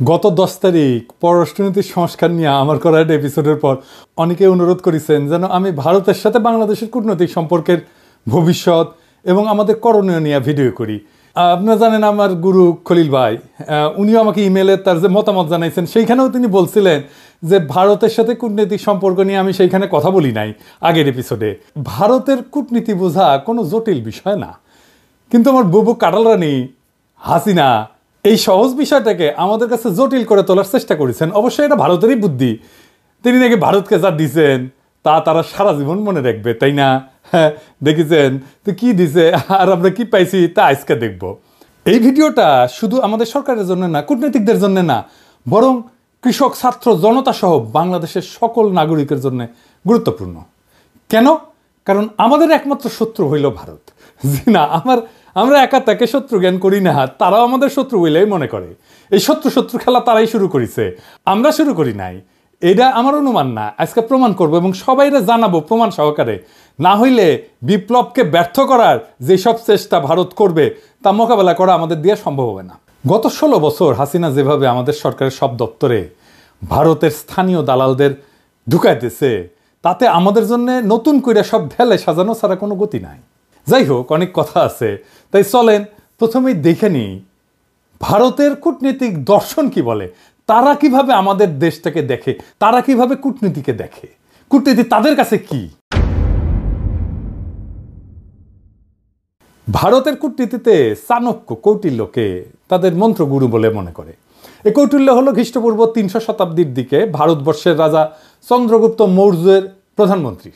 গত 10 তারিখ পররাষ্ট্রনীতির সংস্কার নিয়ে আমার করা একটা এপিসোডের পর অনেকে অনুরোধ করেছেন যেন আমি ভারতের সাথে বাংলাদেশের কূটনৈতিক সম্পর্কের ভবিষ্যৎ এবং আমাদের করণীয় নিয়ে ভিডিও করি। আপনারা জানেন আমার গুরু খলিল ভাই, উনিও আমাকে ইমেলে তার যে মতামত জানাইছেন সেইখানেও তিনি বলছিলেন যে ভারতের সাথে কূটনৈতিক সম্পর্ক নিয়ে আমি সেইখানে কথা বলি নাই আগের এপিসোডে। ভারতের কূটনীতি বোঝা কোনো জটিল বিষয় না, কিন্তু আমার বুবু কাটাল রানী হাসিনা এই সহজ বিষয়টাকে আমাদের কাছে জটিল করে তোলার চেষ্টা করেছেন। অবশ্যই এটা ভারতেরই বুদ্ধি। তিনি নাকি ভারতকে যা দিচ্ছেন তা তারা সারা জীবন মনে রাখবে, তাই না? হ্যাঁ, দেখেছেন তো কি দিছে আর আমরা কি পাইছি তা আজকে দেখব। এই ভিডিওটা শুধু আমাদের সরকারের জন্য না, কূটনীতিকদের জন্য না, বরং কৃষক, ছাত্র, জনতা সহ বাংলাদেশের সকল নাগরিকের জন্য গুরুত্বপূর্ণ। কেন? কারণ আমাদের একমাত্র শত্রু হইল ভারত। জি না, আমরা একা তাকে শত্রু জ্ঞান করি না, তারাও আমাদের শত্রু বলেই মনে করে। এই শত্রু খেলা তারাই শুরু করেছে, আমরা শুরু করি নাই। এটা আমার অনুমান না, আজকে প্রমাণ করব এবং সবাইরে জানাবো প্রমাণ সহকারে। না হইলে বিপ্লবকে ব্যর্থ করার যেসব চেষ্টা ভারত করবে তা মোকাবেলা করা আমাদের দিয়ে সম্ভব হবে না। গত 16 বছর হাসিনা যেভাবে আমাদের সরকারের সব দপ্তরে ভারতের স্থানীয় দালালদের ঢুকাইতেছে, তাতে আমাদের জন্য নতুন করে সব ঢেলে সাজানো ছাড়া কোনো গতি নাই। যাই হোক, অনেক কথা আছে, তাই চলেন প্রথমেই দেখে নিই ভারতের কূটনীতিক দর্শন কি বলে। তারা কিভাবে আমাদের দেশটাকে দেখে, তারা কিভাবে কূটনীতিকে দেখে, কূটনীতি তাদের কাছে কি। ভারতের কূটনীতিতে চাণক্য, কৌটিল্যকে তাদের মন্ত্রগুরু বলে মনে করে। এই কৌটিল্য হলো খ্রিস্টপূর্ব 300 শতাব্দীর দিকে ভারতবর্ষের রাজা চন্দ্রগুপ্ত মৌর্যের প্রধানমন্ত্রী।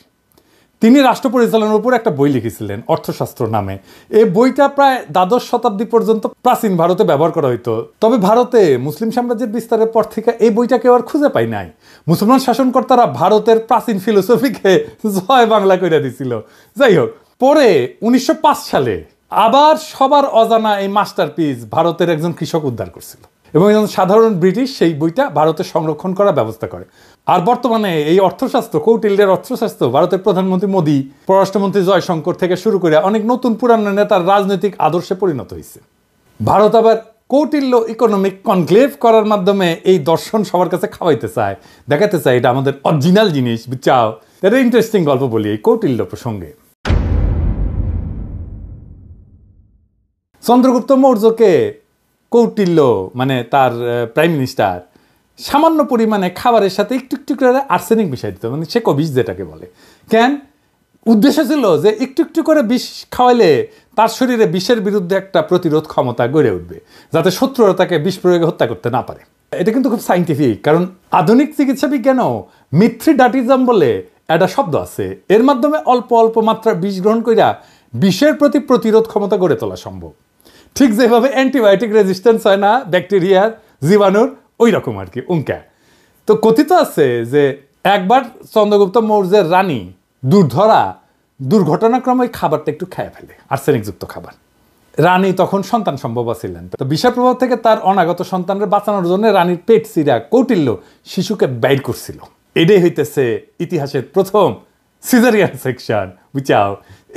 তিনি রাষ্ট্র পরিচালনার উপর একটা বই লিখেছিলেন, অর্থশাস্ত্র নামে। এই বইটা প্রায় দ্বাদশ শতাব্দী পর্যন্ত প্রাচীন ভারতে ব্যবহার করা হইতো। তবে ভারতে মুসলিম সাম্রাজ্যের বিস্তারের পর থেকে এই বইটা কেউ আর খুঁজে পায় নাই। মুসলমান শাসনকর্তারা ভারতের প্রাচীন ফিলোসফিকে জয় বাংলা করে দিছিল। যাই হোক, পরে 1905 সালে আবার সবার অজানা এই মাস্টারপিস ভারতের একজন কৃষক উদ্ধার করছিল এবং একজন সাধারণ ব্রিটিশ সেই বইটা ভারতে সংরক্ষণ করার ব্যবস্থা করে। আর বর্তমানে এই অর্থশাস্ত্র, কৌটিল্যের অর্থশাস্ত্র ভারতের প্রধানমন্ত্রী মোদী, পররাষ্ট্রমন্ত্রী জয়শঙ্কর থেকে শুরু করে অনেক নতুন পুরানো নেতার রাজনৈতিক আদর্শে পরিণত হয়েছে। ভারত আবার কৌটিল্য ইকোনমিক কনক্লেভ করার মাধ্যমে এই দর্শন সবার কাছে খাওয়াইতে চায়, দেখাতে চায় এটা আমাদের অরিজিনাল জিনিস, বুঝছাও। এটা ইন্টারেস্টিং গল্প বলি এই কৌটিল্য প্রসঙ্গে। চন্দ্রগুপ্ত মৌর্যকে কৌটিল্য মানে তার প্রাইম মিনিস্টার সামান্য পরিমাণে খাবারের সাথে একটু একটু করে আর্সেনিক মিশাই দিত, মানে সে বিষ যেটাকে বলে। কেন? উদ্দেশ্য ছিল যে একটু একটু করে বিষ খাওয়াইলে তার শরীরে বিষের বিরুদ্ধে একটা প্রতিরোধ ক্ষমতা গড়ে উঠবে, যাতে শত্রুরা তাকে বিষ প্রয়োগে হত্যা করতে না পারে। এটা কিন্তু খুব সাইন্টিফিক, কারণ আধুনিক চিকিৎসা বিজ্ঞানও মিথ্রিডাটিজম বলে একটা শব্দ আছে। এর মাধ্যমে অল্প অল্প মাত্রার বিষ গ্রহণ কইরা বিষের প্রতি প্রতিরোধ ক্ষমতা গড়ে তোলা সম্ভব। ঠিক যেভাবে অ্যান্টিবায়োটিক রেজিস্ট্যান্স হয় না ব্যাকটেরিয়ার, জীবাণুর, ওই রকম আর কি উঙ্কা। তো কথিত আছে যে একবার চন্দ্রগুপ্ত মৌর্যের রানী দুর্ঘটনাক্রমে ওই খাবারটা একটু খেয়ে ফেলে, আর্সেনিকযুক্ত খাবার। রানী তখন সন্তান সম্ভবা ছিলেন। তো বিষের প্রভাব থেকে তার অনাগত সন্তানদের বাঁচানোর জন্য রানীর পেট চিরা কৌটিল্য শিশুকে বাইর করছিল। এটাই হইতেছে ইতিহাসের প্রথম সিজারিয়ান সেকশন, বুঝাও।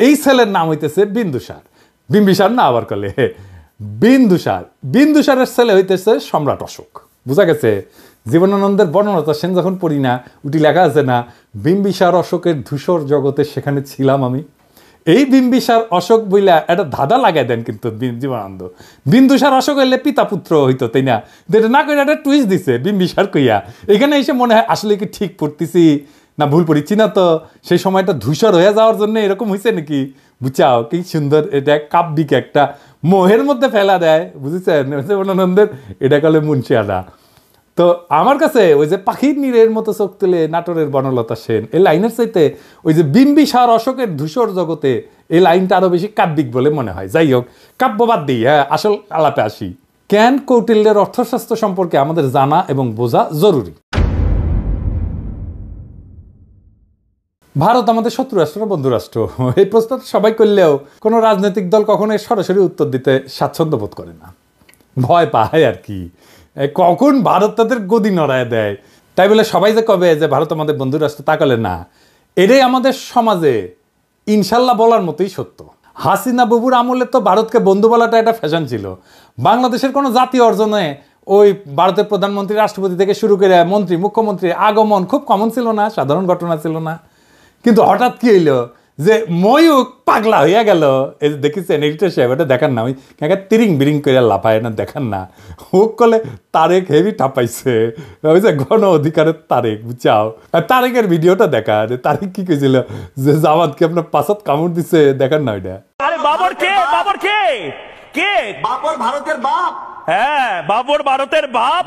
এই ছেলের নাম হইতেছে বিন্দুসার। বিম্বিসার না আবার কলে বিন্দুসার। বিন্দুসারের ছেলে হইতেছে সম্রাট অশোক। বুঝা গেছে? জীবনানন্দের বর্ণনাটা সেন যখন পড়ি না, উটি লেখা আছে না, বিম্বিসার অশোকের ধূসর জগতে সেখানে ছিলাম আমি। এই বিম্বিসার অশোক বইলা একটা ধাঁধা লাগাই দেন কিন্তু জীবনানন্দ। বিন্দুসার অশোক হইলে পিতা পুত্র হইতো, তাই না? যেটা না করে একটা টুইস্ট দিছে বিম্বিসার কইয়া। এখানে এসে মনে হয় আসলে কি ঠিক পড়তেছি না ভুল পড়িচ্ছি না, তো সেই সময়টা ধূসর হয়ে যাওয়ার জন্য এরকম হয়েছে নাকি, বুঝাও। কি সুন্দর, এটা কাব্যিক একটা মোহের মধ্যে ফেলা দেয়, বুঝেছেন? জীবনানন্দের এটা কালে মুন্সিয়ানা। তো আমার কাছে ওই যে পাখির নীড়ের মতো চোখ তুলে নাটোরের বনলতা সেন এই লাইনের চাইতে ওই যে বিম্বিসার অশোকের ধূসর জগতে এই লাইনটা আরো বেশি কাব্যিক বলে মনে হয়। যাই হোক, কাব্যবাদ দিই, হ্যাঁ, আসল আলাপে আসি। কেন কৌটিল্যের অর্থশাস্ত্র সম্পর্কে আমাদের জানা এবং বোঝা জরুরি। ভারত আমাদের শত্রু রাষ্ট্র না বন্ধু রাষ্ট্র, এই প্রশ্ন সবাই করলেও কোনো রাজনৈতিক দল কখনো সরাসরি উত্তর দিতে স্বাচ্ছন্দ্য বোধ করে না, ভয় পায় আর কি, কখন ভারত তাদের গদি নড়ায় দেয়। তাই বলে সবাই যে কবে যে ভারত আমাদের বন্ধু রাষ্ট্র তাকালে না, এটাই আমাদের সমাজে ইনশাল্লাহ বলার মতোই সত্য। হাসিনা বাবুর আমলে তো ভারতকে বন্ধু বলাটা একটা ফ্যাশন ছিল। বাংলাদেশের কোনো জাতীয় অর্জনে ওই ভারতের প্রধানমন্ত্রী, রাষ্ট্রপতি থেকে শুরু করে মন্ত্রী, মুখ্যমন্ত্রী আগমন খুব কমন ছিল না, সাধারণ ঘটনা ছিল না। কিন্তু হঠাৎ কি হইলো যে ময়ূক পাগলা হইয়া গেল, এই যে দেখেছেন এডিটর সাহেব, এটা দেখান না, ওই তিরিং বিরিং করে লাফায় না, দেখান না, হোক কলে তারেক হেভি টাপাইছে, ওই যে গণ অধিকারের তারেক, বুঝাও তারেকের ভিডিওটা দেখা, তারেক কি কইছিল যে জামাতকে আপনার পাশাত কামড় দিছে, দেখান না ওইটা। আরে বাবর কে, বাবর কে, কে বাবর ভারতের বাপ। হ্যাঁ বাবর ভারতের বাপ।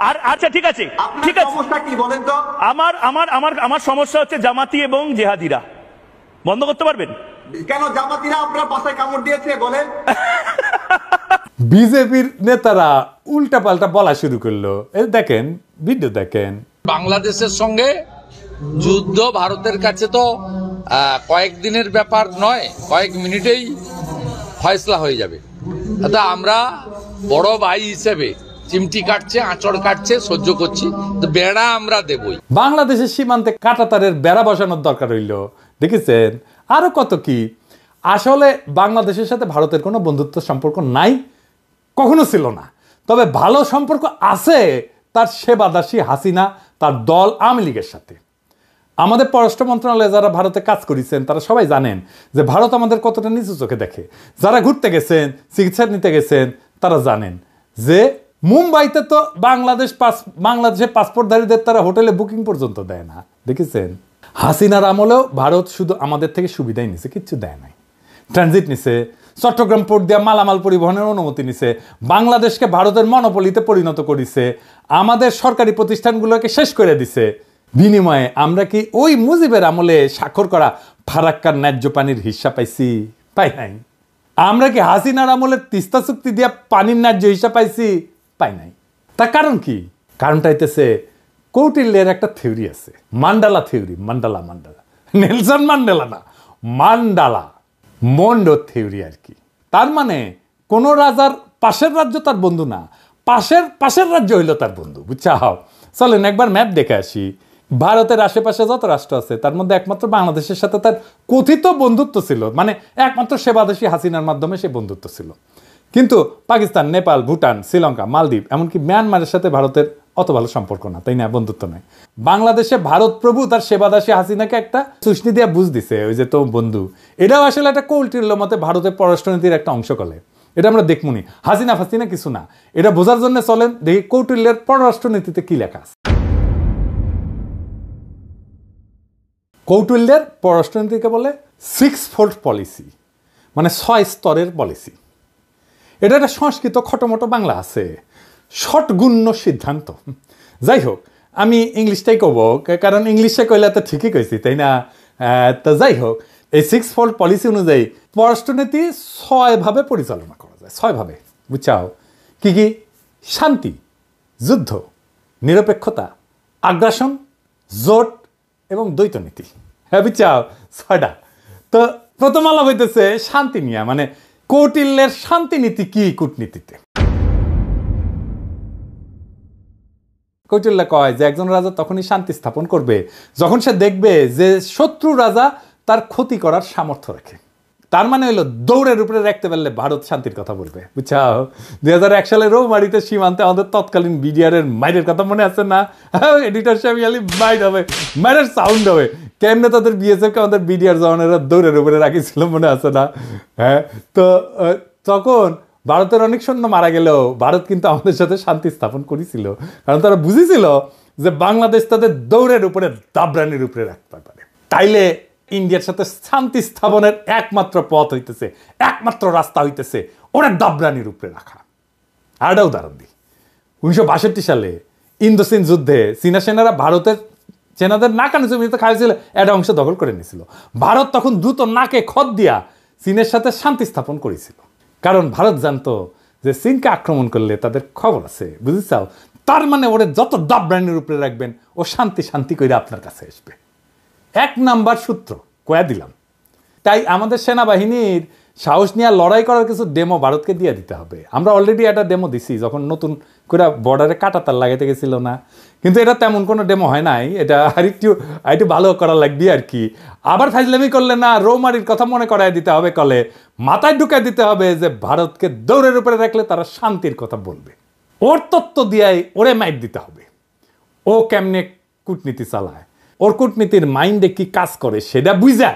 আর আচ্ছা ঠিক আছে, ঠিক আছে, সমস্যা কি বলেন তো? আমার আমার আমার আমার সমস্যা হচ্ছে জামাতি এবং জেহাদিরা, বন্ধ করতে পারবেন? কেন জামাতিরা আপনার পাশায় কামড় দিয়েছে বলেন? বিজেপির নেতারা উল্টা পাল্টা বলা শুরু করলো, এই দেখেন ভিডিও দেখেন। বাংলাদেশের সঙ্গে যুদ্ধ ভারতের কাছে তো কয়েকদিনের ব্যাপার নয়, কয়েক মিনিটেই ফয়সলা হয়ে যাবে। আমরা বড় ভাই হিসেবে চিমটি কাটছে, আঁচড় কাটছে, সহ্য করছি, তো বেড়া আমরা দেবই। বাংলাদেশের সীমান্তে কাঁটাতারের বেড়া বসানোর দরকার হইল, দেখেছেন? আরো কত কি। আসলে বাংলাদেশের সাথে ভারতের কোনো বন্ধুত্ব সম্পর্ক নাই, কখনো ছিল না। তবে ভালো সম্পর্ক আছে তার সেবাদাসী হাসিনা, তার দল আওয়ামী লীগের সাথে। আমাদের পররাষ্ট্র মন্ত্রণালয়ে যারা ভারতে কাজ করেছেন তারা সবাই জানেন যে ভারত আমাদের কতটা নিচু চোখে দেখে। যারা ঘুরতে গেছেন, চিকিৎসা নিতে গেছেন, তারা জানেন যে মুম্বাইতে তো বাংলাদেশের পাসপোর্টধারীদের তারা হোটেলে বুকিং পর্যন্ত দেয় না, দেখেছেন? হাসিনার আমলেও ভারত শুধু আমাদের থেকে সুবিধাই নিছে, কিচ্ছু দেয় নাই। ট্রানজিট নিছে, চট্টগ্রাম পোর্ট দিয়ে মালামাল পরিবহনের অনুমতি নিছে, বাংলাদেশকে ভারতের মনোপলিতে পরিণত করেছে, আমাদের সরকারি প্রতিষ্ঠানগুলোকে শেষ করে দিছে। বিনিময়ে আমরা কি ওই মুজিবের আমলে স্বাক্ষর করা ফারাক্কার ন্যায্য পানির হিস্সা পাইছি? পাই নাই। আমরা কি হাসিনার আমলে তিস্তা চুক্তি দিয়া পানির ন্যায্য হিস্সা পাইছি? পাই নাই। তার কারণ কি? কারণটা হইতেছে কৌটিল্যের একটা থিওরি আছে, mandala theory. Mandala Nelson Mandela না, মান্ডালা মন্ডো থিওরি আর কি। তার মানে কোন রাজার পাশের রাজ্য তার বন্ধু না, পাশের রাজ্য হইল তার বন্ধু, বুঝছাও? চলেন একবার ম্যাপ দেখে আসি। ভারতের আশেপাশে যত রাষ্ট্র আছে তার মধ্যে একমাত্র বাংলাদেশের সাথে তার কথিত বন্ধুত্ব ছিল, মানে একমাত্র সেবাদেশী হাসিনার মাধ্যমে সে বন্ধুত্ব ছিল। কিন্তু পাকিস্তান, নেপাল, ভুটান, শ্রীলঙ্কা, মালদ্বীপ, এমনকি মিয়ানমারের সাথে ভারতের অত ভালো সম্পর্ক না, তাই না? বন্ধুত্ব নয়। বাংলাদেশে ভারত প্রভু তার সেবাদাসী হাসিনাকে একটা সুষ্টি দিয়া বুঝ দিছে, ওই যে তো বন্ধু। এটাও আসলে একটা কৌটিল্য মতে ভারতের পররাষ্ট্রনীতির একটা অংশ কলে। এটা আমরা দেখমুনি, হাসিনা ফাসিনা কিছু না। এটা বোঝার জন্য চলেন দেখি কৌটিল্যের পররাষ্ট্রনীতিতে কি লেখা আছে। কৌটিল্যের পররাষ্ট্রনীতিকে বলে 6-fold পলিসি, মানে 6 স্তরের পলিসি। এটা একটা সংস্কৃত খটোমটো বাংলা আছে, ষটগুণ্য সিদ্ধান্ত। যাই হোক, আমি ইংলিশটাই কব, কারণ ইংলিশে কইলে তো ঠিকই কইছি, তাই না? তো যাই হোক, এই 6-fold পলিসি অনুযায়ী পররাষ্ট্রনীতি 6 ভাবে পরিচালনা করা যায়, 6 ভাবে, বুঝছাও? কি কি? শান্তি, যুদ্ধ, নিরপেক্ষতা, আগ্রাসন, জোট এবং দ্বৈত নীতি। হ্যাঁ বুঝছাও? 6টা। তো প্রথম আলাপ হইতেছে শান্তি নিয়ে, মানে কৌটিল্যের শান্তি নীতি কি কূটনীতিতে। কৌটিল্য কয় যে একজন রাজা তখনই শান্তি স্থাপন করবে যখন সে দেখবে যে শত্রু রাজা তার ক্ষতি করার সামর্থ্য রাখে। তার মানে হলো দৌড়ের উপরে রাখতে পারলে ভারত শান্তির কথা বলবে, বুঝছাও? 2001 সালে রৌমারিতে সীমান্তে আমাদের তৎকালীন বিডিআরের মাইরের কথা মনে আছে না? এডিটর সাহেব মাইর হবে, মাইরের সাউন্ড হবে, কেমনে তাদের বিএসএফকে আমাদের বিডিআর জওয়ানেরা দৌড়ের উপরে রাখিছিল, মনে আছে না? হ্যাঁ, তো তখন ভারতের অনেক সৈন্য মারা গেলেও ভারত কিন্তু আমাদের সাথে শান্তি স্থাপন করেছিল, কারণ তারা বুঝেছিল যে বাংলাদেশ তাদের দৌড়ের উপরে, দাবরানির উপরে রাখতে পারে। তাইলে ইন্ডিয়ার সাথে শান্তি স্থাপনের একমাত্র পথ হইতেছে, একমাত্র রাস্তা হইতেছে ওরা দাবরানির উপরে রাখা। আরেকটা উদাহরণ দিই, 1962 সালে ইন্দো-চীন যুদ্ধে চীনা সেনারা ভারতের সেনাদের নাকানি জমিতে খাইছিল, একটা অংশ দখল করে নিয়েছিল। ভারত তখন দ্রুত নাকে খত দিয়া চীনের সাথে শান্তি স্থাপন করেছিল, কারণ ভারত জানতো যে চীনকে আক্রমণ করলে তাদের খবর আছে, বুঝেছাও? তার মানে ওরে যত দাবরানির উপরে রাখবেন ও শান্তি করে আপনার কাছে আসবে। এক নাম্বার সূত্র কয়া দিলাম। তাই আমাদের সেনাবাহিনীর সাহস নিয়ে লড়াই করার কিছু ডেমো ভারতকে দিয়ে দিতে হবে। আমরা অলরেডি একটা ডেমো দিছি যখন নতুন করে বর্ডারে কাঁটাতার লাগাইতে গেছিল না, কিন্তু এটা তেমন কোনো ডেমো হয় নাই, এটা আরেকটু ভালো করা লাগবে আর কি। আবার ফাইজলামি করলে না, রৌমারির কথা মনে করাই দিতে হবে, কলে মাথায় ঢুকাই দিতে হবে যে ভারতকে দৌড়ের উপরে রাখলে তারা শান্তির কথা বলবে। ওর তত্ত্ব দিয়াই ওরে মাইট দিতে হবে। ও কেমনে কূটনীতি চালায়, ওর কূটনীতির মাইন্ডে কি কাজ করে সেটা বুঝা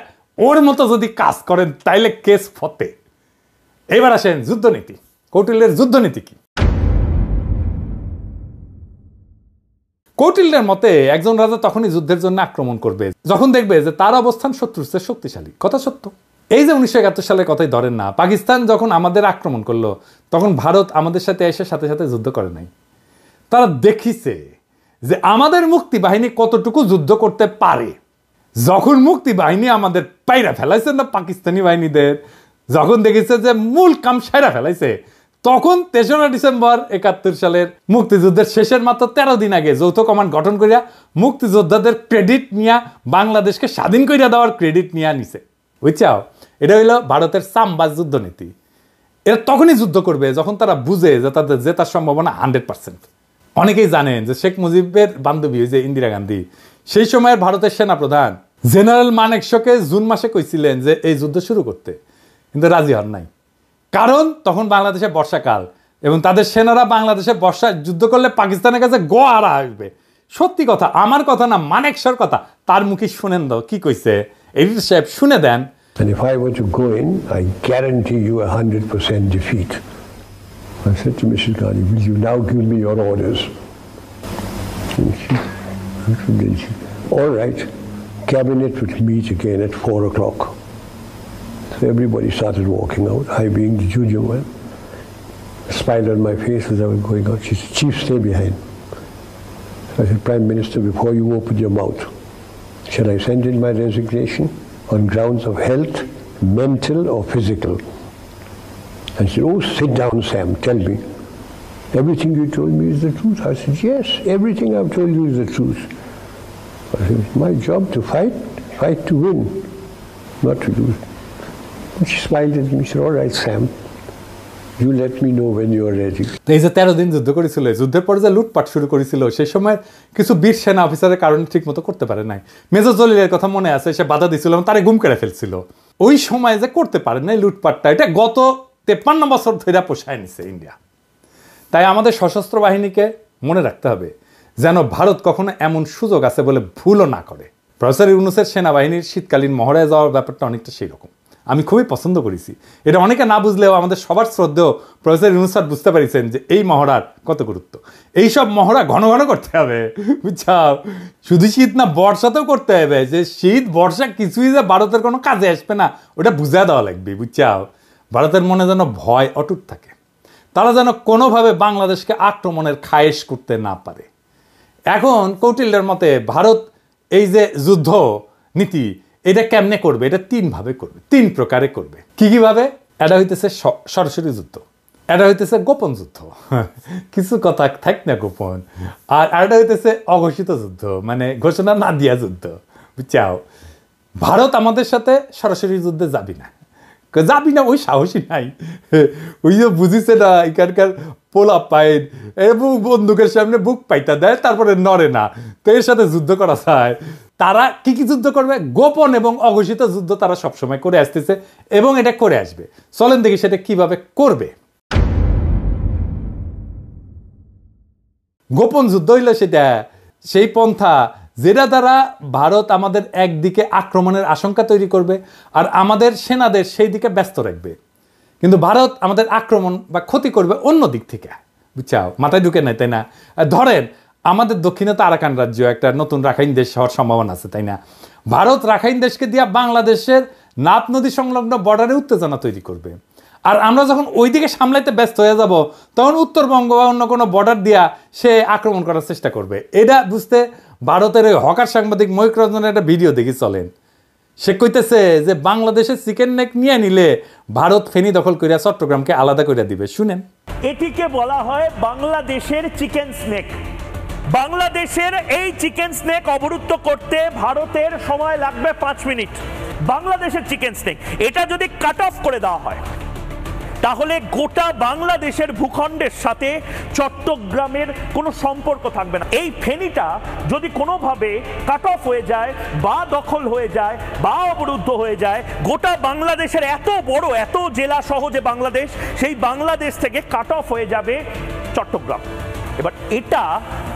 ওর মতো যদি কাজ করেন তাইলে কেস ফতে। এবার আসেন যুদ্ধনীতি। কৌটিল্যের যুদ্ধনীতি কি? কৌটিল্যের মতে একজন রাজা তখনই যুদ্ধের জন্য আক্রমণ করবে যখন দেখবে যে তার অবস্থান শত্রুর চেয়ে শক্তিশালী। কথা সত্য। এই যে 1971 সালের কথাই ধরেন না, পাকিস্তান যখন আমাদের আক্রমণ করলো তখন ভারত আমাদের সাথে এসে সাথে সাথে যুদ্ধ করে নাই। তারা দেখিছে যে আমাদের মুক্তি বাহিনী কতটুকু যুদ্ধ করতে পারে। যখন মুক্তি বাহিনী আমাদের পাইরা ফেলাইছে না পাকিস্তানি বাহিনীদের, যখন দেখেছে যে মূল কাম সাইরা ফেলাইছে, তখন 3রা ডিসেম্বর 71 সালের মুক্তিযুদ্ধের শেষের মাত্র 13 দিন আগে যৌথ কমান্ড গঠন করিয়া মুক্তিযোদ্ধাদের ক্রেডিট নিয়ে বাংলাদেশকে স্বাধীন করিয়া দেওয়ার ক্রেডিট নিয়ে নিছে। বুঝছাও, এটা হইল ভারতের সামবাজ যুদ্ধনীতি। এরা তখনই যুদ্ধ করবে যখন তারা বুঝে যে তাদের জেতার সম্ভাবনা 100%। অনেকেই জানেন যে শেখ মুজিবের বান্ধবী যে ইন্দিরা গান্ধী, সেই সময়ের ভারতের সেনাপ্রধান জেনারেল মানেকশকে জুন মাসে কইছিলেন যে এই যুদ্ধ শুরু করতে, কিন্তু রাজি হন নাই। কারণ তখন বাংলাদেশে বর্ষাকাল এবং তাদের সেনারা বাংলাদেশে বর্ষায় যুদ্ধ করলে পাকিস্তানের কাছে গোয়ারা আসবে। সত্যি কথা, আমার কথা না, মানেকশর কথা। তার মুখে শুনেন দাও কি কইছে, এডিটর সাহেব শুনে দেন। And if I were to go in, I guarantee you 100% defeat. I said to Mrs. Gandhi, will you now give me your orders? All right, cabinet will meet again at 4 o'clock. So everybody started walking out, I being the junior one. A smile on my face as I was going out. She said, Chief, stay behind. So I said, Prime Minister, before you open your mouth, shall I send in my resignation on grounds of health, mental or physical? And she said, oh, sit down, Sam, tell me. Everything you told me is the truth. I said, yes, everything I've told you is the truth. I said, it's my job to fight to win, not to lose. And she smiled at me, she said, all right, Sam, you let me know when you're ready. এই যে 13 দিন যুদ্ধ করেছিল, যুদ্ধের পর যে লুটপাট শুরু করেছিল, সেই সময় কিছু বীর সেনা অফিসারের কারণে ঠিক মতো করতে পারে নাই। মেজর জলিলের কথা মনে আছে, সে বাধা দিছিল এবং তারে গুম করে ফেলছিল। ওই সময় যে করতে পারে নাই লুটপাটটা, এটা গত 53 বছর ধরে পোষায় নিছে ইন্ডিয়া। তাই আমাদের সশস্ত্র বাহিনীকে মনে রাখতে হবে যেন ভারত কখনো এমন সুযোগ আছে বলে ভুলও না করে। প্রফেসর ইউনূসের সেনাবাহিনীর শীতকালীন মহড়ায় যাওয়ার ব্যাপারটা অনেকটা সেই রকম। আমি খুবই পছন্দ করেছি এটা। অনেকে না বুঝলেও আমাদের সবার শ্রদ্ধেয় প্রফেসর ইউনূস স্যার বুঝতে পারিছেন যে এই মহড়ার কত গুরুত্ব। এইসব মহড়া ঘন ঘন করতে হবে, বুঝছাও। শুধু শীত না, বর্ষাতেও করতে হবে। যে শীত বর্ষা কিছুই যে ভারতের কোনো কাজে আসবে না, ওটা বুঝা দেওয়া লাগবে, বুঝছাও। ভারতের মনে যেন ভয় অটুট থাকে, তারা যেন কোনোভাবে বাংলাদেশকে আক্রমণের খায়েশ করতে না পারে। এখন কৌটিল্যের মতে ভারত এই যে যুদ্ধ নীতি, এটা কেমনে করবে? এটা 3 ভাবে করবে, 3 প্রকারে করবে। কি ভাবে? এটা হইতেছে সরাসরি যুদ্ধ, এটা হইতেছে গোপন যুদ্ধ, কিছু কথা থাক না গোপন, আর এটা হইতেছে অঘোষিত যুদ্ধ, মানে ঘোষণা না দিয়া যুদ্ধ, বুঝছাও। ভারত আমাদের সাথে সরাসরি যুদ্ধে যাবি না, ওই সাহসী নাই। ওই যে বুঝিছে না, এখানকার পোলা পাইন এবং বন্দুকের সামনে বুক পাইতা দেয়, তারপরে নড়ে না। তো এর সাথে যুদ্ধ করা যায়। তারা কি যুদ্ধ করবে? গোপন এবং অঘোষিত যুদ্ধ তারা সবসময় করে আসতেছে এবং এটা করে আসবে। চলেন দেখি সেটা কিভাবে করবে। গোপন যুদ্ধ হইলে সেটা সেই পন্থা যেটা দ্বারা ভারত আমাদের একদিকে আক্রমণের আশঙ্কা তৈরি করবে আর আমাদের সেনাদের সেই দিকে ব্যস্ত রাখবে, কিন্তু ভারত আমাদের আক্রমণ বা ক্ষতি করবে অন্য দিক থেকে, বুঝছাও। মাথায় ঢুকে নাই, তাই না? ধরেন আমাদের দক্ষিণে তো আরাকান রাজ্য, একটা নতুন রাখাইন দেশ হওয়ার সম্ভাবনা আছে, তাই না? ভারত রাখাইন দেশকে দিয়া বাংলাদেশের নাপ নদী সংলগ্ন বর্ডারে উত্তেজনা তৈরি করবে। আর আমরা যখন ওই দিকে সামলাইতে ব্যস্ত হয়ে যাব, তখন উত্তরবঙ্গ বা অন্য কোনো বর্ডার দিয়া সে আক্রমণ করার চেষ্টা করবে। এটা বুঝতে ভারতের ওই হকার সাংবাদিক ময়ূক রঞ্জনের একটা ভিডিও দেখি, চলেন। সে কইতেছে যে বাংলাদেশের চিকেন নেক নিয়ে নিলে ভারত ফেনী দখল করিয়া চট্টগ্রামকে আলাদা করে দিবে। শুনেন। এটিকে বলা হয় বাংলাদেশের চিকেন স্নেক। বাংলাদেশের এই চিকেন স্নেক অবরুদ্ধ করতে ভারতের সময় লাগবে 5 মিনিট। বাংলাদেশের চিকেন স্নেক এটা যদি কাট অফ করে দেওয়া হয় তাহলে গোটা বাংলাদেশের ভূখণ্ডের সাথে চট্টগ্রামের কোনো সম্পর্ক থাকবে না। এই ফেনীটা যদি কোনোভাবে কাট অফ হয়ে যায় বা দখল হয়ে যায় বা অবরুদ্ধ হয়ে যায়, গোটা বাংলাদেশের এত বড় এত জেলা সহ যে বাংলাদেশ, সেই বাংলাদেশ থেকে কাট অফ হয়ে যাবে চট্টগ্রাম। এবার এটা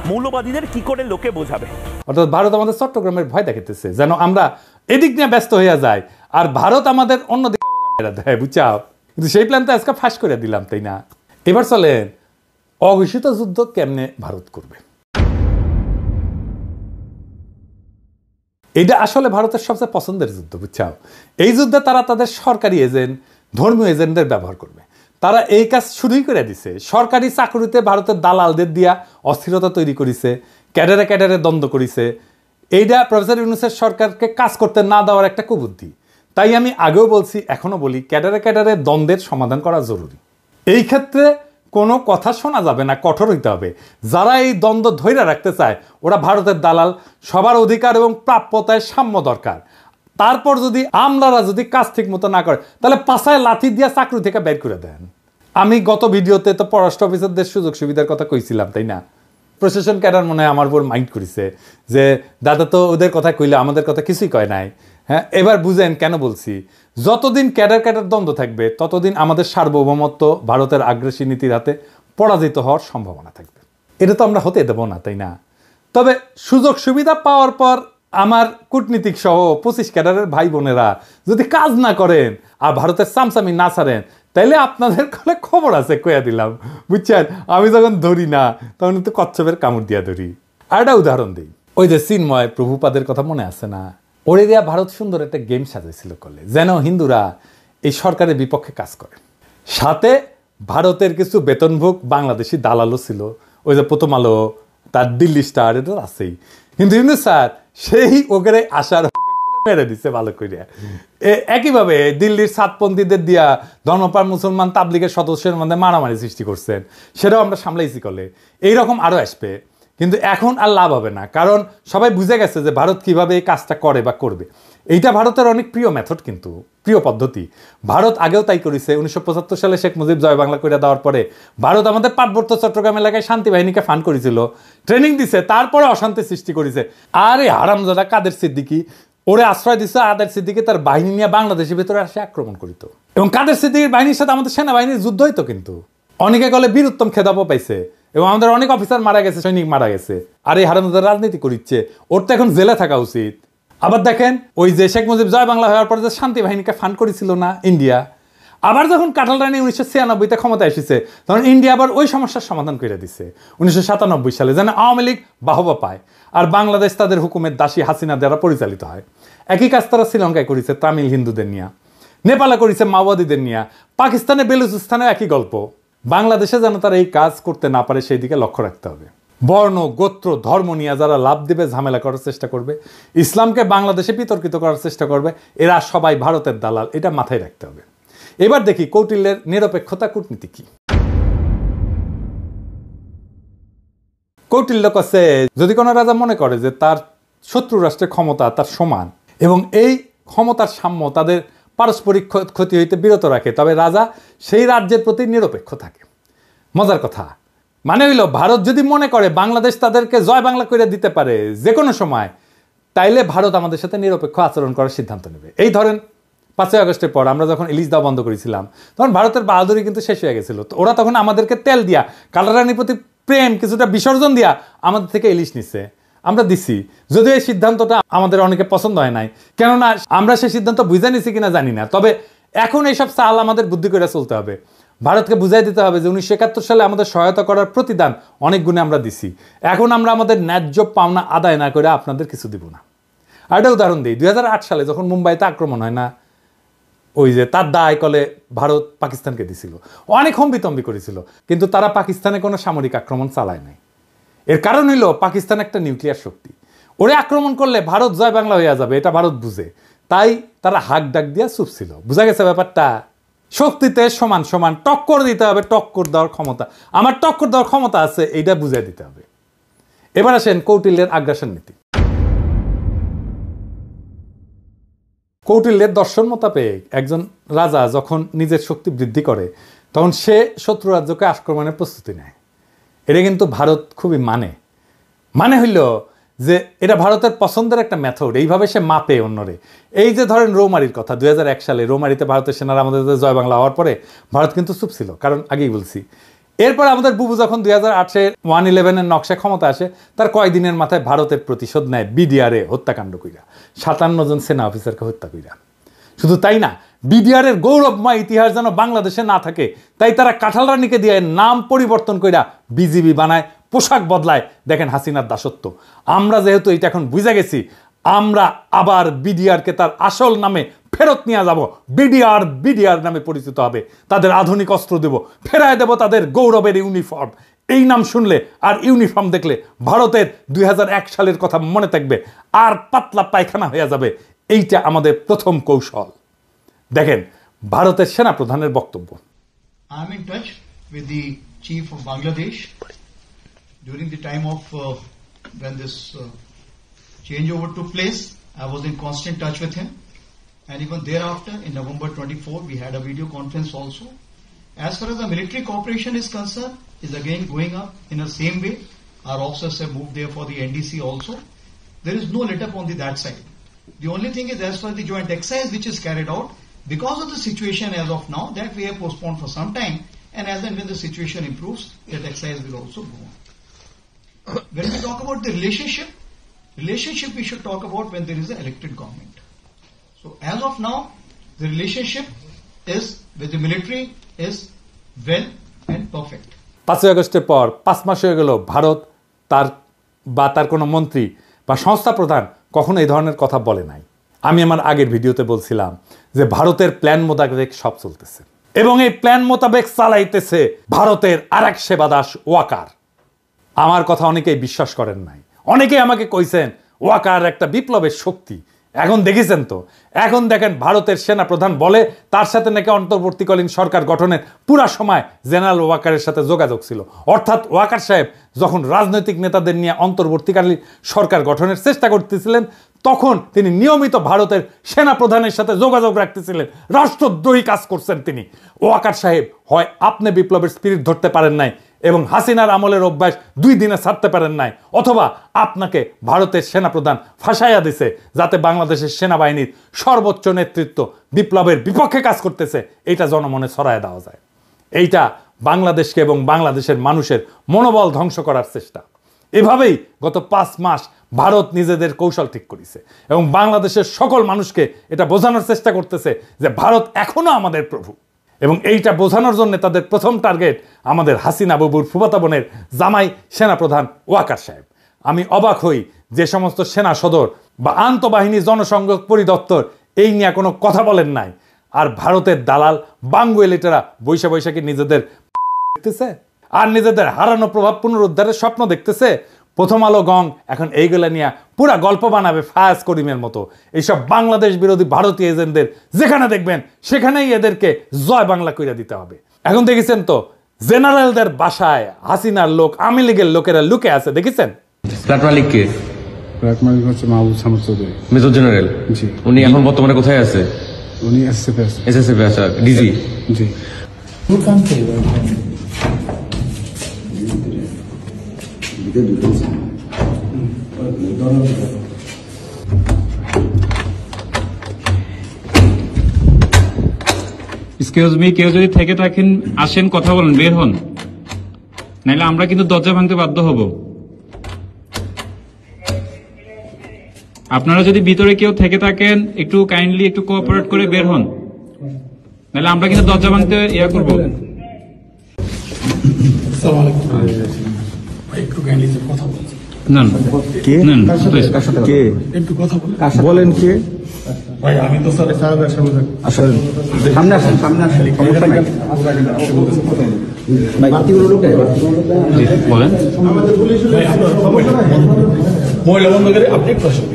মৌলবাদীদের কি করে লোকে বোঝাবে? অর্থাৎ ভারত আমাদের চট্টগ্রামের ভয় দেখাতেছে যেন আমরা এদিক নিয়ে ব্যস্ত হয়ে যায় আর ভারত আমাদের অন্যদিকে দেয়, বুঝছাও? কিন্তু সেই প্ল্যান তো আজকে ফাঁস করে দিলাম, তাই না? এবার চলেন অঘোষিত যুদ্ধ কেমনে ভারত করবে। এটা আসলে ভারতের সবচেয়ে পছন্দের যুদ্ধ, বুঝছাও? এই যুদ্ধে তারা তাদের সরকারি এজেন্ট, ধর্মীয় এজেন্টদের ব্যবহার করবে। তারা এই কাজ শুরুই করে দিছে। সরকারি চাকরিতে ভারতের দালালদের দিয়া অস্থিরতা তৈরি করেছে, ক্যাডারে ক্যাডারে দ্বন্দ্ব করেছে। এইটা প্রফেসর ইউনূসের সরকারকে কাজ করতে না দেওয়ার একটা কুবুদ্ধি। তাই আমি আগেও বলছি, এখনো বলি, ক্যাডারে ক্যাডারে দ্বন্দ্বের সমাধান করা জরুরি। এই ক্ষেত্রে কোনো কথা শোনা যাবে না, কঠোর হইতে হবে। যারা এই দ্বন্দ্ব ধৈর্য রাখতে চায় ওরা ভারতের দালাল। সবার অধিকার এবং প্রাপ্যতায় সাম্য দরকার। তারপর যদি আমলারা যদি কাজ ঠিক মতো না করে তাহলে পাছায় লাথি দিয়া চাকরি থেকে বের করে দেন। আমি গত ভিডিওতে তো পররাষ্ট্র অফিসারদের সুযোগ সুবিধার কথা কইছিলাম, তাই না? প্রশাসন ক্যাডার মনে হয় আমার উপর মাইন্ড করেছে যে দাদা তো ওদের কথা কইলে আমাদের কথা কিছুই কয় নাই। হ্যাঁ, এবার বুঝেন কেন বলছি। যতদিন ক্যাডার ক্যাডার দ্বন্দ্ব থাকবে ততদিন আমাদের সার্বভৌমত্ব ভারতের আগ্রাসী নীতির হাতে পরাজিত হওয়ার সম্ভাবনা থাকবে। এটা তো আমরা হতে দেবো না, তাই না? তবে সুযোগ সুবিধা পাওয়ার পর আমার কূটনীতিক সহ 25 ক্যাডারের ভাই বোনেরা যদি কাজ না করেন আর ভারতের চামচামি না ছাড়েন তাইলে আপনাদের কলে খবর আছে, কইয়া দিলাম, বুঝছেন? আমি যখন ধরি না তখন কিন্তু কচ্ছপের কামড় দিয়া ধরি। আর একটা উদাহরণ দিই, ওই যে চিন্ময় প্রভুপাদের কথা মনে আছে না? ওরে দিয়া ভারত সুন্দর একটা গেম সাজাইছিল কলে, যেন হিন্দুরা এই সরকারের বিপক্ষে কাজ করে। সাথে ভারতের কিছু বেতনভোগ বাংলাদেশি দালালও ছিল, ওই যে প্রথম আলো, তার দিল্লি স্টার, এটা আছেই। কিন্তু ইউনূস স্যার সেই ওখানে আসার মেরে দিচ্ছে ভালো করিয়া। একইভাবে দিল্লির সাতপন্থীদের দিয়া ধর্মপ্রাণ মুসলমান তাবলিগের সদস্যের মধ্যে মারামারি সৃষ্টি করছেন, সেটাও আমরা সামলাইছি কলে। এইরকম আরও আসবে, কিন্তু এখন আর লাভ হবে না, কারণ সবাই বুঝে গেছে যে ভারত কিভাবে এই কাজটা করে বা করবে। এইটা ভারতের অনেক প্রিয় মেথড, কিন্তু প্রিয় পদ্ধতি। ভারত আগেও তাই করেছে। 1975 সালে শেখ মুজিব জয় বাংলা করে দেওয়ার পরে ভারত আমাদের পার্বত্য চট্টগ্রাম এলাকায় শান্তি বাহিনীকে ফান্ড করেছিল, ট্রেনিং দিছে, তারপরে অশান্তি সৃষ্টি করেছে। আর এই হারামজাদা কাদের সিদ্দিকী ওরে আশ্রয় দিচ্ছে, আদের সিদ্দিকী তার বাহিনী নিয়ে বাংলাদেশের ভিতরে আসে আক্রমণ করিত, এবং কাদের সিদ্দিকীর বাহিনীর সাথে আমাদের সেনাবাহিনীর যুদ্ধ হইতো। কিন্তু অনেকে গলে বীরুত্তম খেতাবও পাইছে, এবং আমাদের অনেক অফিসার মারা গেছে, সৈনিক মারা গেছে। আর এই হারামজাদা রাজনীতি করিচ্ছে, ওর তো এখন জেলে থাকা উচিত। আবার দেখেন, ওই যে শেখ মুজিব জয় বাংলা হওয়ার পরে যে শান্তি বাহিনীকে ফান্ড করেছিল না ইন্ডিয়া, আবার যখন কাঁঠাল রানী 1996-তে ক্ষমতা এসেছে তখন ইন্ডিয়া আবার ওই সমস্যার সমাধান করে দিচ্ছে 1997 সালে, যেন আওয়ামী লীগ বাহবা পায় আর বাংলাদেশ তাদের হুকুমের দাসী হাসিনা দ্বারা পরিচালিত হয়। একই কাজ তারা শ্রীলঙ্কায় করেছে তামিল হিন্দুদের নিয়ে, নেপালে করেছে মাওবাদীদের নিয়ে, পাকিস্তানে বেলুচিস্তানে একই গল্প। বাংলাদেশে যেন তারা এই কাজ করতে না পারে সেই দিকে লক্ষ্য রাখতে হবে। বর্ণ, গোত্র, ধর্ম নিয়ে যারা লাভ দেবে, ঝামেলা করার চেষ্টা করবে, ইসলামকে বাংলাদেশে বিতর্কিত করার চেষ্টা করবে, এরা সবাই ভারতের দালাল, এটা মাথায় রাখতে হবে। এবার দেখি কৌটিল্যের নিরপেক্ষতা কূটনীতি কি। কৌটিল্য কাছে যদি কোনো রাজা মনে করে যে তার শত্রু রাষ্ট্রের ক্ষমতা তার সমান এবং এই ক্ষমতার সাম্য তাদের পারস্পরিক ক্ষতি হইতে বিরত রাখে, তবে রাজা সেই রাজ্যের প্রতি নিরপেক্ষ থাকে। মজার কথা মানে হইল, ভারত যদি মনে করে বাংলাদেশ তাদেরকে জয় বাংলা করে দিতে পারে যে কোনো সময়, তাইলে ভারত আমাদের সাথে নিরপেক্ষ আচরণ করার সিদ্ধান্ত নেবে। এই ধরেন 5ই আগস্টের পর আমরা যখন ইলিশ দেওয়া বন্ধ করেছিলাম তখন ভারতের বাহাদুরি কিন্তু শেষ হয়ে গেছিল। তো ওরা তখন আমাদেরকে তেল দিয়া, কালারানির প্রতি প্রেম কিছুটা বিসর্জন দিয়া আমাদের থেকে ইলিশ নিচ্ছে, আমরা দিছি। যদিও এই সিদ্ধান্তটা আমাদের অনেকে পছন্দ হয় নাই, কেননা আমরা সেই সিদ্ধান্ত বুঝে নিছি কিনা জানি না। তবে এখন এইসব চাল আমাদের বুদ্ধি করে চলতে হবে। ভারতকে বুঝাই দিতে হবে যে 1971 সালে আমাদের সহায়তা করার প্রতিদান অনেক গুণে আমরা দিছি, এখন আমরা আমাদের ন্যায্য পাওনা আদায় না করে আপনাদের কিছু দিব না। আর একটা উদাহরণ দিই, 2008 সালে যখন মুম্বাইতে আক্রমণ হয় না, ওই যে তার দায় কলে ভারত পাকিস্তানকে দিছিল, অনেক হম্বিতম্বি করেছিল, কিন্তু তারা পাকিস্তানে কোনো সামরিক আক্রমণ চালায় নাই। এর কারণ হইল পাকিস্তান একটা নিউক্লিয়ার শক্তি, ওরে আক্রমণ করলে ভারত জয় বাংলা হয়ে যাবে, এটা ভারত বুঝে, তাই তারা হাক ডাক দিয়া চুপ ছিল। বুঝা গেছে ব্যাপারটা? শক্তিতে সমান সমান টক্কর দিতে হবে, টক্কর দেওয়ার ক্ষমতা, আমার টক্কর দেওয়ার ক্ষমতা আছে, এইটা বুঝাই দিতে হবে। এবার আসেন কৌটিল্যের আগ্রাসন নীতি। কৌটিল্যের দর্শন মোতাবেক একজন রাজা যখন নিজের শক্তি বৃদ্ধি করে তখন সে শত্রু রাজ্যকে আক্রমণের প্রস্তুতি নেয়। এটা কিন্তু ভারত খুবই মানে হইল যে এটা ভারতের পছন্দের একটা মেথড, এইভাবে সে মাপে অন্যরে। এই যে ধরেন রৌমারির কথা, 2001 সালে রৌমারিতে ভারতের সেনারা আমাদের জয় বাংলা হওয়ার পরে ভারত কিন্তু চুপ ছিল, কারণ আগেই বলছি। এরপর আমাদের বুবু যখন 2008-এ 111-এর নকশা ক্ষমতা আসে, তার কয়েকদিনের মাথায় ভারতের প্রতিশোধ নেয় বিডিআরে হত্যাকাণ্ড কইরা, 57 জন সেনা অফিসারকে হত্যা কইরা। শুধু তাই না, বিডিআরের গৌরবময় ইতিহাস যেন বাংলাদেশে না থাকে তাই তারা কাঁঠাল রানীকে দিয়ে নাম পরিবর্তন কইরা বিজিবি বানায়, পোশাক বদলায়। দেখেন হাসিনার দাসত্ব। আমরা যেহেতু এটা এখন বুঝে গেছি, আমরা আবার বিডিআরকে তার আসল নামে ফেরত নিয়ে যাব। বিডিআর নামে পরিচিত হবে, তাদের আধুনিক অস্ত্র দেব, ফেরায় দেব তাদের গৌরবের ইউনিফর্ম। এই নাম শুনলে আর ইউনিফর্ম দেখলে ভারতের 2001 সালের কথা মনে থাকবে, আর পাতলা পায়খানা হয়ে যাবে। এইটা আমাদের প্রথম কৌশল। দেখেন ভারতের সেনা প্রধানের বক্তব্য। I am in touch with the chief of Bangladesh during the time of when this changeover took place. I was in constant touch with him, and even thereafter in November 24 we had a video conference also. As far as the military cooperation is concerned, is again going up in the same way. Our officers have moved there for the NDC also. There is no let up on that side. The only thing is, as far as the joint exercise which is carried out, because of the situation as of now, that we have postponed for some time, and as and when the situation improves, that exercise will also go on. When we talk about the relationship we should talk about when there is an elected government. So as of now, the relationship is with the military is well and perfect. 5 আগস্টের পর 5 মাস হয়ে গেল ভারত তার কোনো মন্ত্রী বা সংস্থা প্রধান কখনো এই ধরনের কথা বলে নাই। আমি আমার আগের ভিডিওতে বলছিলাম যে ভারতের প্ল্যান মোতাবেক সব চলতেছে, এবং এই প্ল্যান মোতাবেক চালাইতেছে ভারতের আরেক সেবাদাস ওয়াকার। আমার কথা অনেকেই বিশ্বাস করেন নাই, অনেকেই আমাকে কইছেন ওয়াকার একটা বিপ্লবের শক্তি। এখন দেখেছেন তো, এখন দেখেন ভারতের সেনা প্রধান বলে তার সাথে নাকি অন্তর্বর্তীকালীন সরকার গঠনের পুরা সময় জেনারেল ওয়াকারের সাথে যোগাযোগ ছিল। অর্থাৎ ওয়াকার সাহেব যখন রাজনৈতিক নেতাদের নিয়ে অন্তর্বর্তীকালীন সরকার গঠনের চেষ্টা করতেছিলেন, তখন তিনি নিয়মিত ভারতের সেনা প্রধানের সাথে যোগাযোগ রাখতেছিলেন। রাষ্ট্রদ্রোহী কাজ করছেন তিনি। ওয়াকার সাহেব হয় আপনি বিপ্লবের স্পিরিট ধরতে পারেন নাই এবং হাসিনার আমলের অভ্যাস 2 দিনে ছাড়তে পারেন নাই, অথবা আপনাকে ভারতের সেনাপ্রধান ফাঁসাইয়া দিছে যাতে বাংলাদেশের সেনাবাহিনীর সর্বোচ্চ নেতৃত্ব বিপ্লবের বিপক্ষে কাজ করতেছে এটা জনমনে ছড়ায় দেওয়া যায়। এইটা বাংলাদেশকে এবং বাংলাদেশের মানুষের মনোবল ধ্বংস করার চেষ্টা। এভাবেই গত 5 মাস ভারত নিজেদের কৌশল ঠিক করেছে এবং বাংলাদেশের সকল মানুষকে এটা বোঝানোর চেষ্টা করতেছে যে ভারত এখনো আমাদের প্রভু। এবং এইটা বোঝানোর জন্য তাদের প্রথম টার্গেট আমাদের হাসিনা বাবুর ফুফাতো বোনের জামাই সেনাপ্রধান ওয়াকার সাহেব। আমি অবাক হই যে সমস্ত সেনা সদর বা আন্তঃবাহিনী জনসংযোগ পরিদপ্তর এই নিয়ে কোনো কথা বলেন নাই, আর ভারতের দালাল বাঙ্গুয়েলিটারা বৈশাখী নিজেদের দেখতেছে আর নিজেদের হারানো প্রভাব পুনরুদ্ধারের স্বপ্ন দেখতেছে। প্রথম আলো গং এখন এইগুলা নিয়ে পুরা গল্প বানাবে ফায়াজ করিমের মতো। এইসব বাংলাদেশ বিরোধী ভারতীয় এজেন্টদের যেখানে দেখবেন সেখানেই এদেরকে জয় বাংলা কইরা দিতে হবে। এখন দেখেছেন তো জেনারেলদের বাসায় হাসিনার লোক, আওয়ামী লীগের লোকেরা লুকে আছে, দেখেছেন? ফ্ল্যাট মালিক কে? ফ্ল্যাট মালিক হচ্ছে মাহবুব সামদ চৌধুরী, মেজর জেনারেল। জি। উনি এখন বর্তমানে কোথায় আছে? উনি এসএসএফ আছে। এসএসএফ আছে, ডিজি। জি। এক্সকিউজ মি, কেউ যদি থেকে থাকেন আসেন, কথা বলেন, বের হন, নাইলে আমরা কিন্তু দরজা ভাঙতে বাধ্য হব। আপনারা যদি ভিতরে কেউ থেকে থাকেন একটু কাইন্ডলি একটু কোঅপারেট করে বের হন, নাইলে আমরা কিন্তু দরজা ভাঙতে ইয়া করব। বলেন কে? ভাই আমি তো স্যার সাহেবের সামনে আসেন, সামনে আসেন, সামনে আসেন, সমস্যা নাই। বাতিগুলো লোক বলেন। মহিলা বন্ধ করে আপনি একটু আসেন।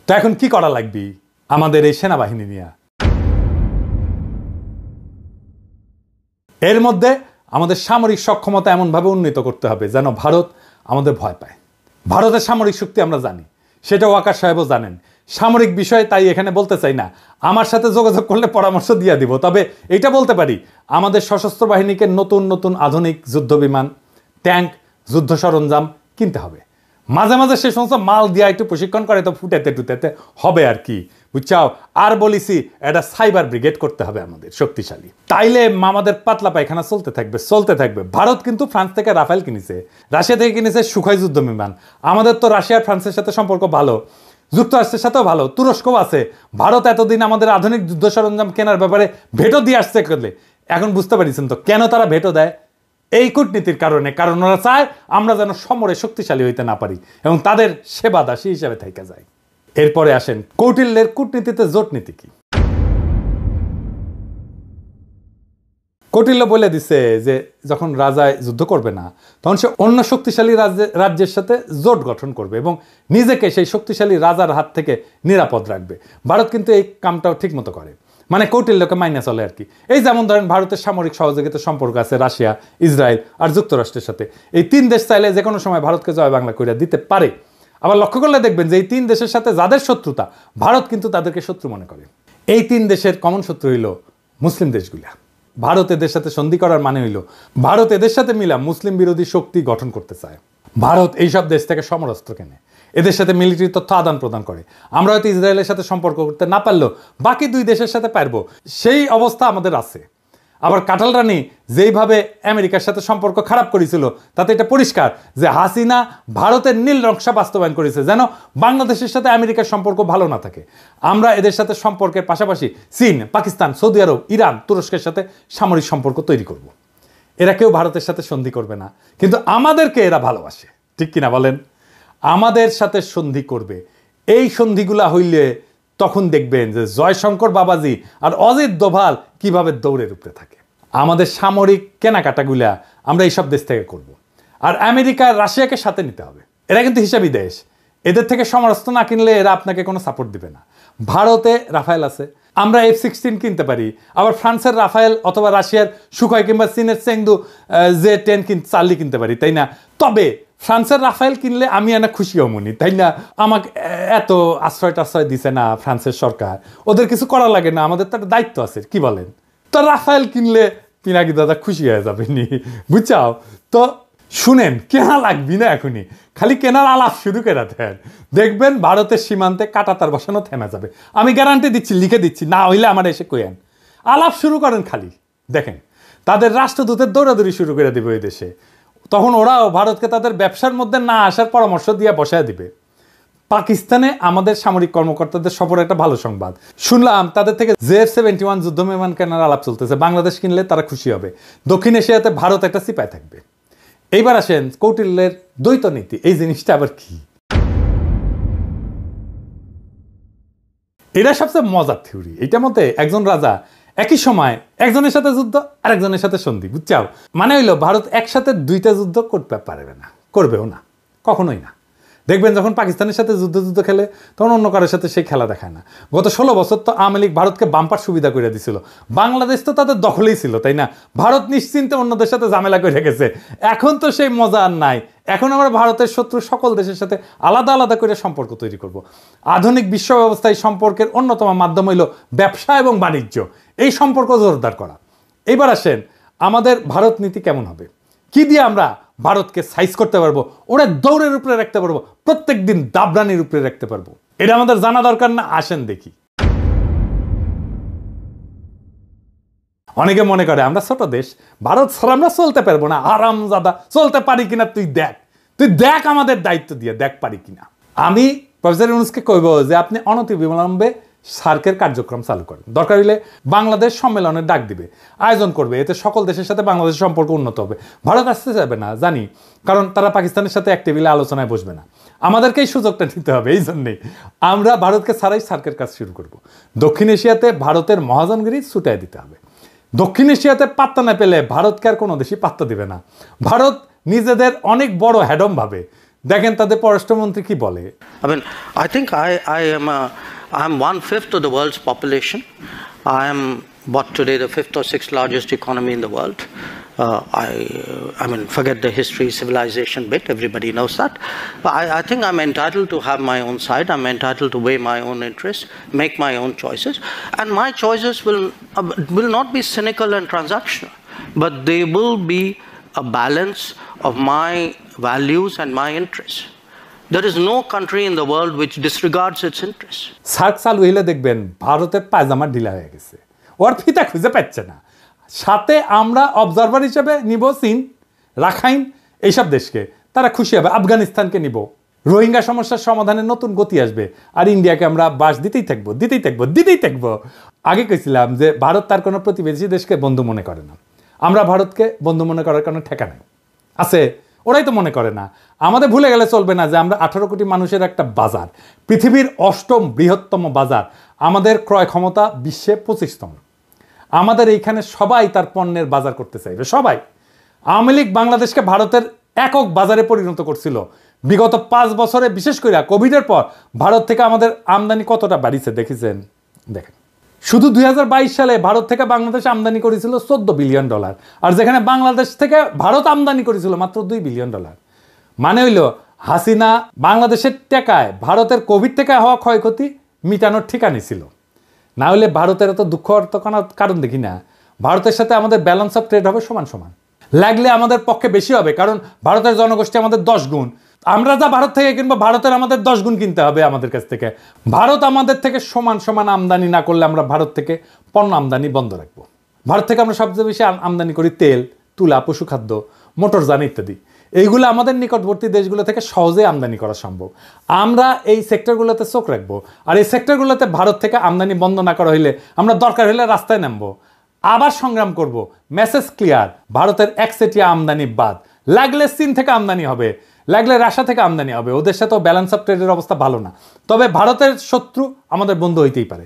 তো এখন কি করা লাগবে? আমাদের এই সেনাবাহিনী নিয়ে। এর মধ্যে আমাদের সামরিক সক্ষমতা এমনভাবে উন্নীত করতে হবে যেন ভারত আমাদের ভয় পায়। ভারতের সামরিক শক্তি আমরা জানি, সেটা ওয়াকার সাহেবও জানেন। সামরিক বিষয়ে তাই এখানে বলতে চাই না, আমার সাথে যোগাযোগ করলে পরামর্শ দিয়ে দিব। তবে এটা বলতে পারি, আমাদের সশস্ত্র বাহিনীকে নতুন নতুন আধুনিক যুদ্ধ বিমান, ট্যাঙ্ক, যুদ্ধ সরঞ্জাম কিনতে হবে। মাঝে মাঝে সে সমস্ত মাল দিয়ে একটু প্রশিক্ষণ করে তো ফুটাতে টুটাতে হবে আর কি, বুঝছাও। আর বলিছি, এটা সাইবার ব্রিগেড করতে হবে আমাদের শক্তিশালী, তাইলে আমাদের পাতলা পায়খানা চলতে থাকবে। ভারত কিন্তু ফ্রান্স থেকে রাফেল কিনেছে, রাশিয়া থেকে কিনেছে সুখোই যুদ্ধ বিমান। আমাদের তো রাশিয়া ফ্রান্সের সাথে সম্পর্ক ভালো, যুক্তরাষ্ট্রের সাথেও ভালো, তুরস্কও আছে। ভারত এতদিন আমাদের আধুনিক যুদ্ধ সরঞ্জাম কেনার ব্যাপারে ভেটো দিয়ে আসছে করলে, এখন বুঝতে পারছেন তো কেন তারা ভেটো দেয়? এই কূটনীতির কারণে। কারণ ওরা চায় আমরা যেন সমরে শক্তিশালী হইতে না পারি এবং তাদের সেবা দাসী হিসাবে থেকে যায়। এরপরে আসেন কৌটিল্যের কূটনীতিতে জোট নীতি কি। কৌটিল্য বলে দিছে যে যখন রাজায় যুদ্ধ করবে না, তখন সে অন্য শক্তিশালী রাজ্যের সাথে জোট গঠন করবে এবং নিজেকে সেই শক্তিশালী রাজার হাত থেকে নিরাপদ রাখবে। ভারত কিন্তু এই কামটাও ঠিক মতো করে, মানে কৌটিল্যকে মাইনে চলে আর কি। এই যেমন ধরেন ভারতের সামরিক সহযোগিতার সম্পর্ক আছে রাশিয়া, ইসরায়েল আর যুক্তরাষ্ট্রের সাথে। এই তিন দেশ চাইলে যে কোনো সময় ভারতকে জয় বাংলা করে দিতে পারে। আবার লক্ষ্য করলে দেখবেন যে এই তিন দেশের সাথে যাদের শত্রুতা, ভারত কিন্তু তাদেরকে শত্রু মনে করে। এই তিন দেশের কমন শত্রু হইল মুসলিম দেশগুলা। ভারত এদের সাথে সন্ধি করার মানে হইল ভারত এদের সাথে মিলা মুসলিম বিরোধী শক্তি গঠন করতে চায়। ভারত এইসব দেশ থেকে সমরাস্ত্র কেনে, এদের সাথে মিলিটারি তথ্য আদান প্রদান করে। আমরা হয়তো ইসরায়েলের সাথে সম্পর্ক করতে না পারলেও বাকি দুই দেশের সাথে পারবো, সেই অবস্থা আমাদের আছে। আবার কাঁঠাল রানী যেইভাবে আমেরিকার সাথে সম্পর্ক খারাপ করেছিল, তাতে এটা পরিষ্কার যে হাসিনা ভারতের নীল নকশা বাস্তবায়ন করেছে যেন বাংলাদেশের সাথে আমেরিকার সম্পর্ক ভালো না থাকে। আমরা এদের সাথে সম্পর্কের পাশাপাশি চীন, পাকিস্তান, সৌদি আরব, ইরান, তুরস্কের সাথে সামরিক সম্পর্ক তৈরি করব। এরা কেউ ভারতের সাথে সন্ধি করবে না, কিন্তু আমাদেরকে এরা ভালোবাসে, ঠিক কিনা বলেন? আমাদের সাথে সন্ধি করবে। এই সন্ধিগুলা হইলে তখন দেখবেন যে জয়শঙ্কর বাবাজি আর অজিত দোভাল কিভাবে দৌড়ের উপরে থাকে। আমাদের সামরিক কেনাকাটাগুলা আমরা এইসব দেশ থেকে করব। আর আমেরিকা, রাশিয়াকে সাথে নিতে হবে। এরা কিন্তু হিসাবি দেশ, এদের থেকে সমরাস্ত্র না কিনলে এরা আপনাকে কোনো সাপোর্ট দিবে না। ভারতে রাফায়েল আছে, আমরা F-16 কিনতে পারি। আবার ফ্রান্সের রাফায়েল অথবা রাশিয়ার সুখোই কিংবা চীনের চেংদু J-10 চার্লি কিনতে পারি, তাই না? তবে ফ্রান্সের রাফায়েল কিনলে আমি এনা খুশি হমনি, তাই না? আমাকে এত আশ্রয় দিছে না ফ্রান্সের সরকার, ওদের কিছু করা লাগে না, আমাদের তো একটা দায়িত্ব আছে, কি বলেন? তো রাফায়েল কিনলে পিনাকি দাদা খুশি হয়ে যাবে নি, বুঝছাও? তো শুনেন, কেনা লাগবি না এখনই, খালি কেনার আলাপ শুরু করে দেন, দেখবেন ভারতের সীমান্তে কাঁটাতার বসানো থেমে যাবে। আমি গ্যারান্টি দিচ্ছি, লিখে দিচ্ছি, না হইলে আমার এসে কইেন। আলাপ শুরু করেন, খালি দেখেন তাদের রাষ্ট্রদূতের দৌড়াদৌড়ি শুরু করে দেবে ওই দেশে। তখন ওরাও ভারতকে তাদের ব্যবসার মধ্যে না আসার পরামর্শ দিয়ে বসায় দিবে। পাকিস্তানে আমাদের সামরিক কর্মকর্তাদের সফর একটা ভালো সংবাদ শুনলাম, তাদের থেকে J-71 যুদ্ধ বিমান কেনার আলাপ চলতেছে। বাংলাদেশ কিনলে তারা খুশি হবে। দক্ষিণ এশিয়াতে ভারত একটা সিপাই থাকবে। এইবার আসেন কৌটিল্যের দ্বৈত নীতি, এই জিনিসটা আবার কি? এটা সবচেয়ে মজার থিওরি। এইটার মধ্যে একজন রাজা একই সময় একজনের সাথে যুদ্ধ আর একজনের সাথে সন্ধি, বুঝছাও? মানে হইলো ভারত একসাথে দুইটা যুদ্ধ করতে পারবে না, করবেও না, কখনোই না। দেখবেন যখন পাকিস্তানের সাথে যুদ্ধ খেলে তখন অন্য কারোর সাথে সেই খেলা দেখায় না। গত 16 বছর তো আওয়ামী লীগ ভারতকে বাম্পার সুবিধা করে দিছিল। বাংলাদেশ তো তাদের দখলেই ছিল, তাই না? ভারত নিশ্চিন্তে অন্যদের সাথে ঝামেলা করে গেছে। এখন তো সেই মজা আর নাই। এখন আমরা ভারতের শত্রু সকল দেশের সাথে আলাদা আলাদা করে সম্পর্ক তৈরি করব। আধুনিক বিশ্ব ব্যবস্থায় সম্পর্কের অন্যতম মাধ্যম হইল ব্যবসা এবং বাণিজ্য, এই সম্পর্ক জোরদার করা। এবার আসেন আমাদের ভারত নীতি কেমন হবে, কি দিয়ে আমরা ভারতকে সাইজ করতে পারবো, ওরা দৌড়ের উপরে রাখতে পারবো, প্রত্যেক দিন দাবরানির উপরে রাখতে পারবো। এটা আমাদের জানা দরকার না? আসেন দেখি। অনেকে মনে করে আমরা ছোট দেশ, ভারত ছাড়া আমরা চলতে পারবো না। আরামজাদা, চলতে পারি কিনা তুই দেখ আমাদের দায়িত্ব দিয়ে দেখ পারি কিনা। আমি প্রফেসর ইউনূসকে কইব যে আপনি অনতিবিলম্বে সার্কের কার্যক্রম চালু করেন। দরকার হলে বাংলাদেশ সম্মেলনের ডাক দিবে, আয়োজন করবে, এতে সকল দেশের সাথে বাংলাদেশের সম্পর্ক উন্নত হবে। ভারত আসতে যাবে না জানি, কারণ তারা পাকিস্তানের সাথে এক টেবিলে আলোচনায় বসবে না। আমাদেরকেই সুযোগটা নিতে হবে। এই জন্যেই আমরা ভারতকে ছাড়াই সার্কের কাজ শুরু করব। দক্ষিণ এশিয়াতে ভারতের মহাজনগিরি ছুটাই দিতে হবে। দক্ষিণ এশিয়াতে পাত্তা না পেলে ভারতকে আর কোনো দেশই পাত্তা দিবে না। ভারত নিজেদের অনেক বড় হ্যাডম ভাবে। দেখেন তাদের পররাষ্ট্রমন্ত্রী কি বলে। I mean, I think I am I'm 1/5 of the world's population. I am what today the 5th or 6th largest economy in the world. I mean, forget the history, civilization bit, everybody knows that. But I think I'm entitled to have my own side, I'm entitled to weigh my own interests, make my own choices, and my choices will not be cynical and transactional, but they will be a balance of my values and my interests. There is no country in the world which disregards its interests. SAARC চালু হইলে দেখবেন ভারতের পায়জামা ঢিলা হয়ে গেছে, ওর ফিতা খুঁজে পাচ্ছে না। সাথে আমরা অবজারভার হিসেবে নিব চীন, রাখাইন, এইসব দেশকে, তারা খুশি হবে। আফগানিস্তানকে নিব, রোহিঙ্গা সমস্যার সমাধানে নতুন গতি আসবে। আর ইন্ডিয়াকে আমরা বাস দিতেই থাকবো। আগে কইছিলাম যে ভারত তার কোনো প্রতিবেশী দেশকে বন্ধু মনে করে না। আমরা ভারতকে বন্ধু মনে করার কোনো ঠেকা নেই আছে, ওরাই তো মনে করে না। আমাদের ভুলে গেলে চলবে না যে আমরা 18 কোটি মানুষের একটা বাজার, পৃথিবীর 8ম বৃহত্তম বাজার, আমাদের ক্রয় ক্ষমতা বিশ্বে 25তম। আমাদের এইখানে সবাই তার পণ্যের বাজার করতে চাইবে, সবাই। আওয়ামী লীগ বাংলাদেশকে ভারতের একক বাজারে পরিণত করছিল। বিগত 5 বছরে, বিশেষ করে কোভিডের পর ভারত থেকে আমাদের আমদানি কতটা বাড়িছে দেখেছেন? দেখেন, শুধু 2022 সালে ভারত থেকে বাংলাদেশ আমদানি করেছিল $14 বিলিয়ন, আর যেখানে বাংলাদেশ থেকে ভারত আমদানি করেছিল মাত্র $2 বিলিয়ন। মানে হইল হাসিনা বাংলাদেশের টাকায় ভারতের কোভিড থেকে হওয়া ক্ষয়ক্ষতি মিটানোর ঠিকানি ছিল। না হলে ভারতের এত দুঃখ তো কোনো কারণ দেখি না। ভারতের সাথে আমাদের ব্যালেন্স অফ ট্রেড হবে সমান সমান, লাগলে আমাদের পক্ষে বেশি হবে, কারণ ভারতের জনগোষ্ঠী আমাদের 10 গুণ। আমরা যা ভারত থেকে কিনবো, ভারতের আমাদের 10 গুণ কিনতে হবে আমাদের কাছ থেকে। ভারত আমাদের থেকে সমান সমান আমদানি না করলে আমরা ভারত থেকে পণ্য আমদানি বন্ধ রাখবো। ভারত থেকে আমরা সবচেয়ে বেশি আমদানি করি তেল, তুলা, পশুখাদ্য, মোটরযান ইত্যাদি। এইগুলো আমাদের নিকটবর্তী দেশগুলো থেকে সহজে আমদানি করা সম্ভব। আমরা এই সেক্টরগুলোতে চোখ রাখবো, আর এই সেক্টরগুলোতে ভারত থেকে আমদানি বন্ধ না করা হইলে আমরা দরকার হলে রাস্তায় নামবো, আবার সংগ্রাম করব। মেসেজ ক্লিয়ার, ভারতের একচেটিয়া আমদানি বাদ, লাগলে চীন থেকে আমদানি হবে, লাগলে রাশিয়া থেকে আমদানি হবে। ওদের সাথেও ব্যালেন্স অফ ট্রেডের অবস্থা ভালো না। তবে ভারতের শত্রু আমাদের বন্ধু হইতেই পারে,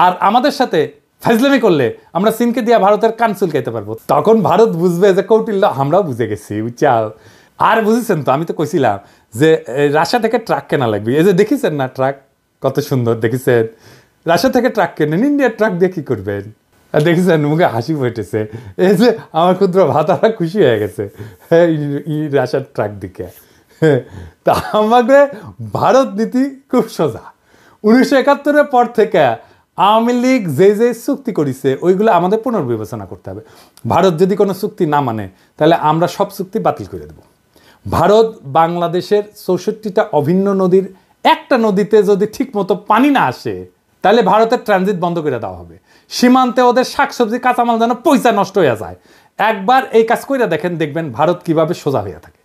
আর আমাদের সাথে ফাজলামি করলে আমরা চীনকে দিয়ে ভারতের কান চুলকাইতে পারবো। তখন ভারত বুঝবে যে কৌটিল্য আমরাও বুঝে গেছি, বুঝছাও। আর বুঝেছেন তো, আমি তো কইছিলাম যে রাশিয়া থেকে ট্রাক কেনা লাগবে। এই যে দেখেছেন না ট্রাক কত সুন্দর, দেখেছেন? রাশিয়া থেকে ট্রাক কেনেন, ইন্ডিয়ার ট্রাক দিয়ে কি করবেন? দেখেছেন, মুখে হাসি ফুটেছে। এই যে আমার ক্ষুদ্র ভাতারা খুশি হয়ে গেছে রাশিয়ার ট্রাক দিকে। তা আমাদের ভারত নীতি খুব সোজা। 1971-এর পর থেকে আওয়ামী লীগ যে চুক্তি করেছে ওইগুলো আমাদের পুনর্বিবেচনা করতে হবে। ভারত যদি কোনো চুক্তি না মানে তাহলে আমরা সব চুক্তি বাতিল করে দেব। ভারত বাংলাদেশের 64টা অভিন্ন নদীর একটা নদীতে যদি ঠিক মতো পানি না আসে তাহলে ভারতের ট্রানজিট বন্ধ করে দেওয়া হবে। সীমান্তে ওদের শাকসবজি কাঁচামাল যেন পয়সা নষ্ট হয়ে যায়। একবার এই কাজ করে দেখবেন ভারত কিভাবে সোজা হয়ে থাকে।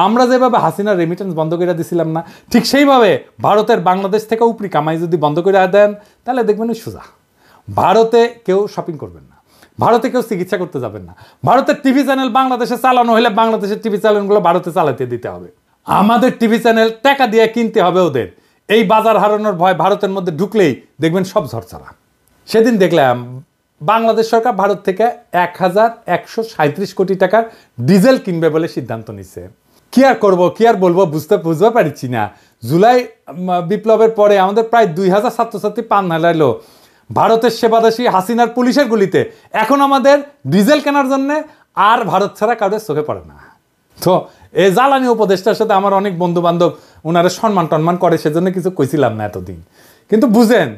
আমরা যেভাবে হাসিনার রেমিটেন্স বন্ধ করে দিছিলাম না, ঠিক সেইভাবে ভারতের বাংলাদেশ থেকে উপরি কামাই যদি বন্ধ করে দেন তাহলে দেখবেন ওই সোজা। ভারতে কেউ শপিং করবেন না, ভারতে কেউ চিকিৎসা করতে যাবেন না। ভারতের টিভি চ্যানেল বাংলাদেশে চালানো হলে বাংলাদেশের টিভি চ্যানেলগুলো ভারতে চালাতে দিতে হবে। আমাদের টিভি চ্যানেল টাকা দিয়ে কিনতে হবে ওদের। এই বাজার হারানোর ভয় ভারতের মধ্যে ঢুকলেই দেখবেন সব ঝরঝরা। সেদিন দেখলাম বাংলাদেশ সরকার ভারত থেকে 1137 কোটি টাকার ডিজেল কিনবে বলে সিদ্ধান্ত নিচ্ছে। কি আর করবো, কি আর বলবো, বুঝতে পারছি না। জুলাই বিপ্লবের পরে আমাদের প্রায় 2000 ছাত্রছাত্রী পান হারাইলো ভারতের সেবাদাসী হাসিনার পুলিশের গুলিতে। এখন আমাদের ডিজেল কেনার জন্য আর ভারত ছাড়া কারোর চোখে পড়ে না। তো এই জ্বালানি উপদেষ্টার সাথে আমার অনেক বন্ধু বান্ধব ওনারা সম্মান টন্মান করে, সেজন্য কিছু কইছিলাম না এতদিন। কিন্তু বুঝেন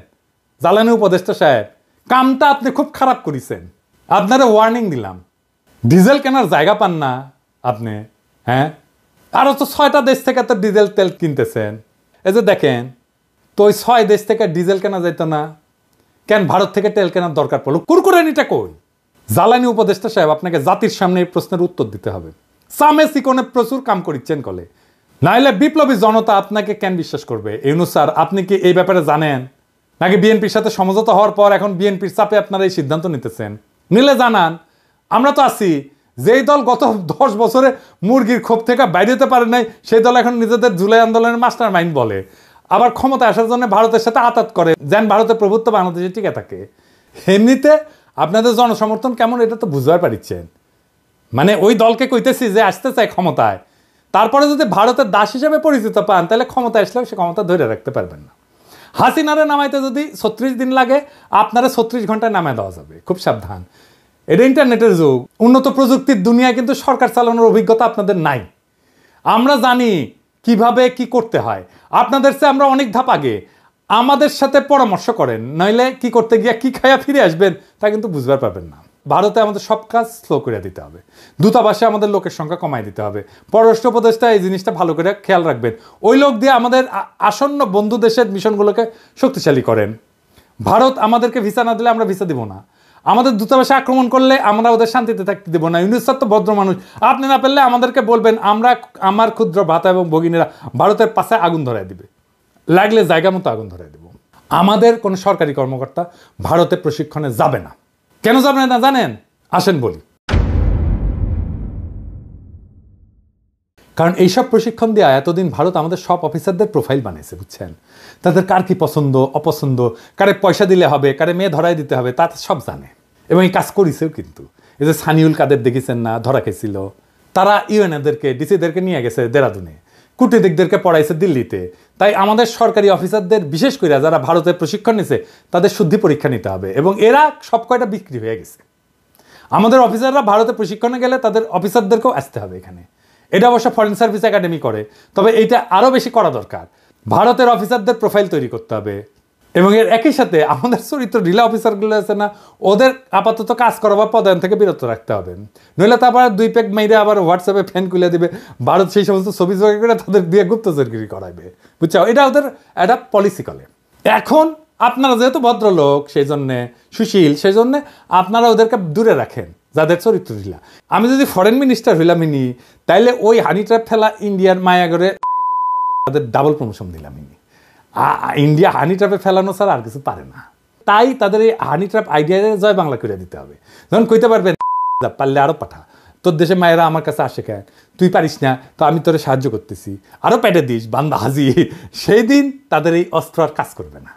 জ্বালানি উপদেষ্টা সাহেব, কামটা আপনি খুব খারাপ করেছেন। আপনারা ওয়ার্নিং দিলাম, ডিজেল কেনার জায়গা পান না আপনি। হ্যাঁ, আরও তো 6টা দেশ থেকে তো ডিজেল তেল কিনতেছেন। এই যে দেখেন তো ওই 6 দেশ থেকে ডিজেল কেনা যেত না কেন? ভারত থেকে তেল কেনার দরকার পড়লো, কুরকুরানিটা কই? জ্বালানি উপদেষ্টা সাহেব, আপনাকে জাতির সামনে এই প্রশ্নের উত্তর দিতে হবে। সামে সিকোনে প্রচুর কাম করিচ্ছেন কলে, নাইলে বিপ্লবী জনতা আপনাকে কেন বিশ্বাস করবে? ইউনূস স্যার, আপনি কি এই ব্যাপারে জানেন? নাকি বিএনপির সাথে সমঝোতা হওয়ার পর এখন বিএনপির চাপে আপনারা এই সিদ্ধান্ত নিতেছেন? নিলে জানান, আমরা তো আছি। যেই দল গত 10 বছরে মুরগির ক্ষোভ থেকে বাইরে হতে পারে নাই, সেই দল এখন নিজেদের জুলাই আন্দোলনের মাস্টার মাইন্ড বলে, আবার ক্ষমতা আসার জন্য ভারতের সাথে আতাত করে যেন ভারতের প্রভুত্ব বাংলাদেশে টিকে থাকে। এমনিতে আপনাদের জনসমর্থন কেমন এটা তো বুঝতে পারছেন। মানে ওই দলকে কইতেছি যে আসতে চায় ক্ষমতায়, তারপরে যদি ভারতের দাস হিসেবে পরিচিত পান তাহলে ক্ষমতা আসলেও সে ক্ষমতা ধরে রাখতে পারবেন না। হাসিনারে নামাইতে যদি 36 দিন লাগে, আপনারা 36 ঘন্টায় নামায় দেওয়া যাবে। খুব সাবধান, এটা ইন্টারনেটের যুগ, উন্নত প্রযুক্তির দুনিয়ায় কিন্তু সরকার চালানোর অভিজ্ঞতা আপনাদের নাই। আমরা জানি কিভাবে কি করতে হয়, আপনাদের চেয়ে আমরা অনেক ধাপ আগে। আমাদের সাথে পরামর্শ করেন, নইলে কি করতে গিয়ে কি খাইয়া ফিরে আসবেন তা কিন্তু বুঝবার পারবেন না। ভারতে আমাদের সব কাজ স্লো করে দিতে হবে, দূতাবাসে আমাদের লোকের সংখ্যা কমাই দিতে হবে, পররাষ্ট্র উপদেষ্টা এই জিনিসটা ভালো করে খেয়াল রাখবেন, ওই লোক দিয়ে আমাদের আসন্ন বন্ধু দেশের মিশনগুলোকে শক্তিশালী করেন। ভারত আমাদেরকে ভিসা না দিলে আমরা ভিসা দিব না, আমাদের দূতাবাসে আক্রমণ করলে আমরা ওদের শান্তিতে থাকতে দেবো না। ইউনুস স্যার তো ভদ্র মানুষ, আপনি না পেলে আমাদেরকে বলবেন, আমার ক্ষুদ্র ভাতা এবং ভগিনীরা ভারতের পাশে আগুন ধরাই দিবে, লাগলে জায়গা মতো আগুন ধরাই দেব। আমাদের কোনো সরকারি কর্মকর্তা ভারতে প্রশিক্ষণে যাবে না। কেন যাবে না জানেন? আসেন বলি। কারণ এইসব প্রশিক্ষণ দেওয়া এতদিন ভারত আমাদের সব অফিসারদের প্রোফাইল বানিয়েছে, বুঝছেন? তাদের কার কি পছন্দ অপছন্দ, কারে পয়সা দিলে হবে, কারে মেয়ে ধরাই দিতে হবে, তা সব জানে এবং এই কাজ করেছেও। কিন্তু এই যে সানিউল কাদের দেখেছেন না, ধরা খেয়েছিল, তারা ইউএনএদেরকে ডিসিদেরকে নিয়ে গেছে দেরাদুনে, কূটনীতিকদেরকে পড়াইছে দিল্লিতে। তাই আমাদের সরকারি অফিসারদের বিশেষ করে যারা ভারতে প্রশিক্ষণ নিছে তাদের শুদ্ধি পরীক্ষা নিতে হবে, এবং এরা সব কয়টা বিক্রি হয়ে গেছে। আমাদের অফিসাররা ভারতে প্রশিক্ষণে গেলে তাদের অফিসারদেরকেও আসতে হবে এখানে। এটা অবশ্য ফরেন সার্ভিস একাডেমি করে, তবে এইটা আরও বেশি করা দরকার। ভারতের অফিসারদের প্রোফাইল তৈরি করতে হবে, এবং এর একই সাথে আমাদের চরিত্র ঢিলা অফিসারগুলো আছে না, ওদের আপাতত কাজ করা বা পদায়ন থেকে বিরত রাখতে হবে। নইলে তারপর 2 পেগ মেরে আবার হোয়াটসঅ্যাপে ফ্যান খুলে দিবে, ভারত সেই সমস্ত ছবি জোগাড় করে তাদের দিয়ে গুপ্তচরগিরি করাইবে, বুঝছো? এটা ওদের একটা পলিসি করে। এখন আপনারা যেহেতু ভদ্রলোক, সেই জন্যে সুশীল, সেই জন্যে আপনারা ওদেরকে দূরে রাখেন যাদের চরিত্র ঢিলা। আমি যদি ফরেন মিনিস্টার হইলাম ইনি, তাইলে ওই হানি ট্র্যাপ ফেলা ইন্ডিয়ার মায়াগরে তাদের ডাবল প্রমোশন দিলাম ইনি। ইন্ডিয়া হানি ট্র্যাপে ফেলানো ছাড়া আর কিছু পারে না। তাই তাদের এই হানি ট্র্যাপ আইডিয়া জয় বাংলা করে দিতে হবে। যখন কইতে পারবেন পারলে আরো পাঠা, তোর দেশে মায়েরা আমার কাছে আসে কেন, তুই পারিস না, তো আমি তোরে সাহায্য করতেছি, আরো পেটে দিস বান্দা হাজি, সেই দিন তাদের এই অস্ত্র আর কাজ করবে না।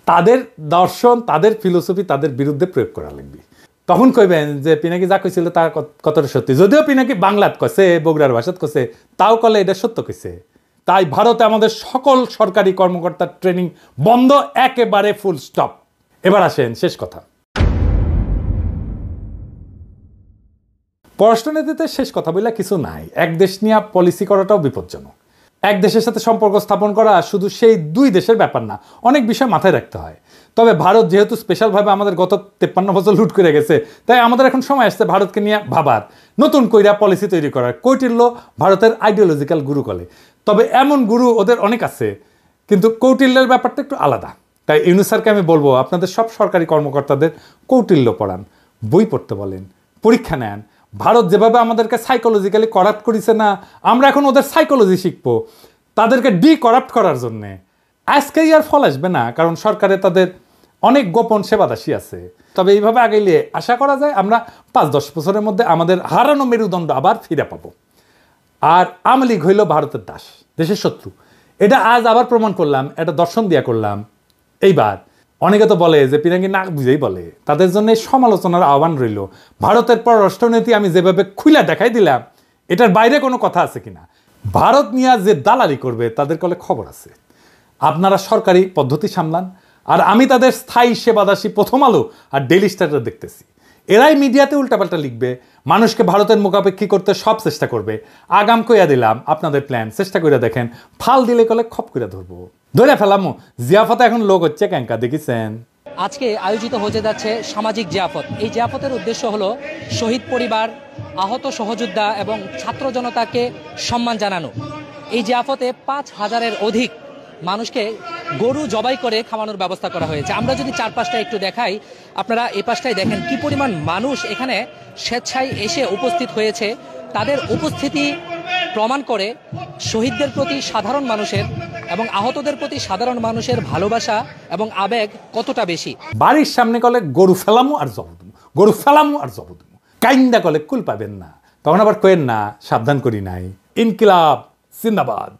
তাদের দর্শন, তাদের ফিলোসফি তাদের বিরুদ্ধে প্রয়োগ করা লাগবে। তখন কইবেন যে পিনাকি যা কইছিল তার কতটা সত্যি, যদিও পিনাকি বাংলাত কছে, বগুড়ার ভাষাত কছে, তাও কলে এটা সত্য কইছে। তাই ভারতে আমাদের সকল সরকারি কর্মকর্তার ট্রেনিং বন্ধ, একেবারে ফুল স্টপ। এবার আসেন শেষ কথা। পররাষ্ট্রনীতিতে শেষ কথা বললে কিছু নাই। এক দেশ নিয়ে পলিসি করাটাও বিপজ্জনক। এক দেশের সাথে সম্পর্ক স্থাপন করা শুধু সেই 2 দেশের ব্যাপার না, অনেক বিষয় মাথায় রাখতে হয়। তবে ভারত যেহেতু স্পেশালভাবে আমাদের গত 53 বছর লুট করে গেছে, তাই আমাদের এখন সময় আসছে ভারতকে নিয়ে ভাবার, নতুন কইরা পলিসি তৈরি করার। কৌটিল্য ভারতের আইডিওলজিক্যাল গুরু বলে, তবে এমন গুরু ওদের অনেক আছে, কিন্তু কৌটিল্যের ব্যাপারটা একটু আলাদা। তাই ইউনুস স্যারকে আমি বলবো, আপনাদের সব সরকারি কর্মকর্তাদের কৌটিল্য পড়ান, বই পড়তে বলেন, পরীক্ষা নেন। ভারত যেভাবে আমাদেরকে সাইকোলজিক্যালি করাপ্ট করেছে না, আমরা এখন ওদের সাইকোলজি শিখবো তাদেরকে করাপ্ট করার জন্যে। আজকেই আর ফল আসবে না, কারণ সরকারে তাদের অনেক গোপন সেবাদাসী আছে। তবে এইভাবে আগাইলে আশা করা যায় আমরা 5-10 বছরের মধ্যে আমাদের হারানো মেরুদণ্ড আবার ফিরে পাবো। আর আওয়ামী লীগ হইল ভারতের দাস, দেশের শত্রু। এটা আজ আবার প্রমাণ করলাম, এটা দর্শন দিয়া করলাম। এইবার অনেকে তো বলে যে পিনাকি না বুঝেই বলে, তাদের জন্য সমালোচনার আহ্বান রইল। ভারতের পররাষ্ট্রনীতি আমি যেভাবে খুলে দেখাই দিলাম, এটার বাইরে কোনো কথা আছে কিনা। ভারত নিয়ে যে দালালি করবে তাদের কলে খবর আছে। আপনারা সরকারি পদ্ধতি সামলান, আর আমি তাদের স্থায়ী সেবাদাসী প্রথম আলো আর ডেইলি স্টার দেখতেছি। এরাই মিডিয়াতে উল্টাপাল্টা লিখবে, মানুষকে ভারতের মুখাপেক্ষী করতে সব চেষ্টা করবে। আগাম কইয়া দিলাম আপনাদের প্ল্যান চেষ্টা করে দেখেন, ফাল দিলে কলে খপ করে ধরবো, ধরে ফেলামো। জিয়াফতে এখন লোক হচ্ছে ক্যাঙ্কা, দেখেছেন? আজকে আয়োজিত হতে যাচ্ছে সামাজিক জিয়াফত। এই জিয়াফতের উদ্দেশ্য হলো শহীদ পরিবার, আহত সহযোদ্ধা এবং ছাত্র জনতাকে সম্মান জানানো। এই জিয়াফতে 5000-এর অধিক মানুষকে গরু জবাই করে খাওয়ানোর ব্যবস্থা করা হয়েছে। আমরা যদি চারপাশটা একটু দেখাই, আপনারা এই পাশটায় দেখেন কি পরিমাণ মানুষ এখানে স্বেচ্ছায় এসে উপস্থিত হয়েছে। তাদের উপস্থিতি প্রমাণ করে শহীদদের প্রতি সাধারণ মানুষের এবং আহতদের প্রতি সাধারণ মানুষের ভালোবাসা এবং আবেগ কতটা বেশি। বাড়ির সামনে কলে গরু ফেলামু আর জবদমু, গরু ফেলামু আর জবদমু, কাইন্দা কলে কুল পাবেন না। তখন আবার কয়েন না সাবধান করি নাই। ইনকিলাব জিন্দাবাদ।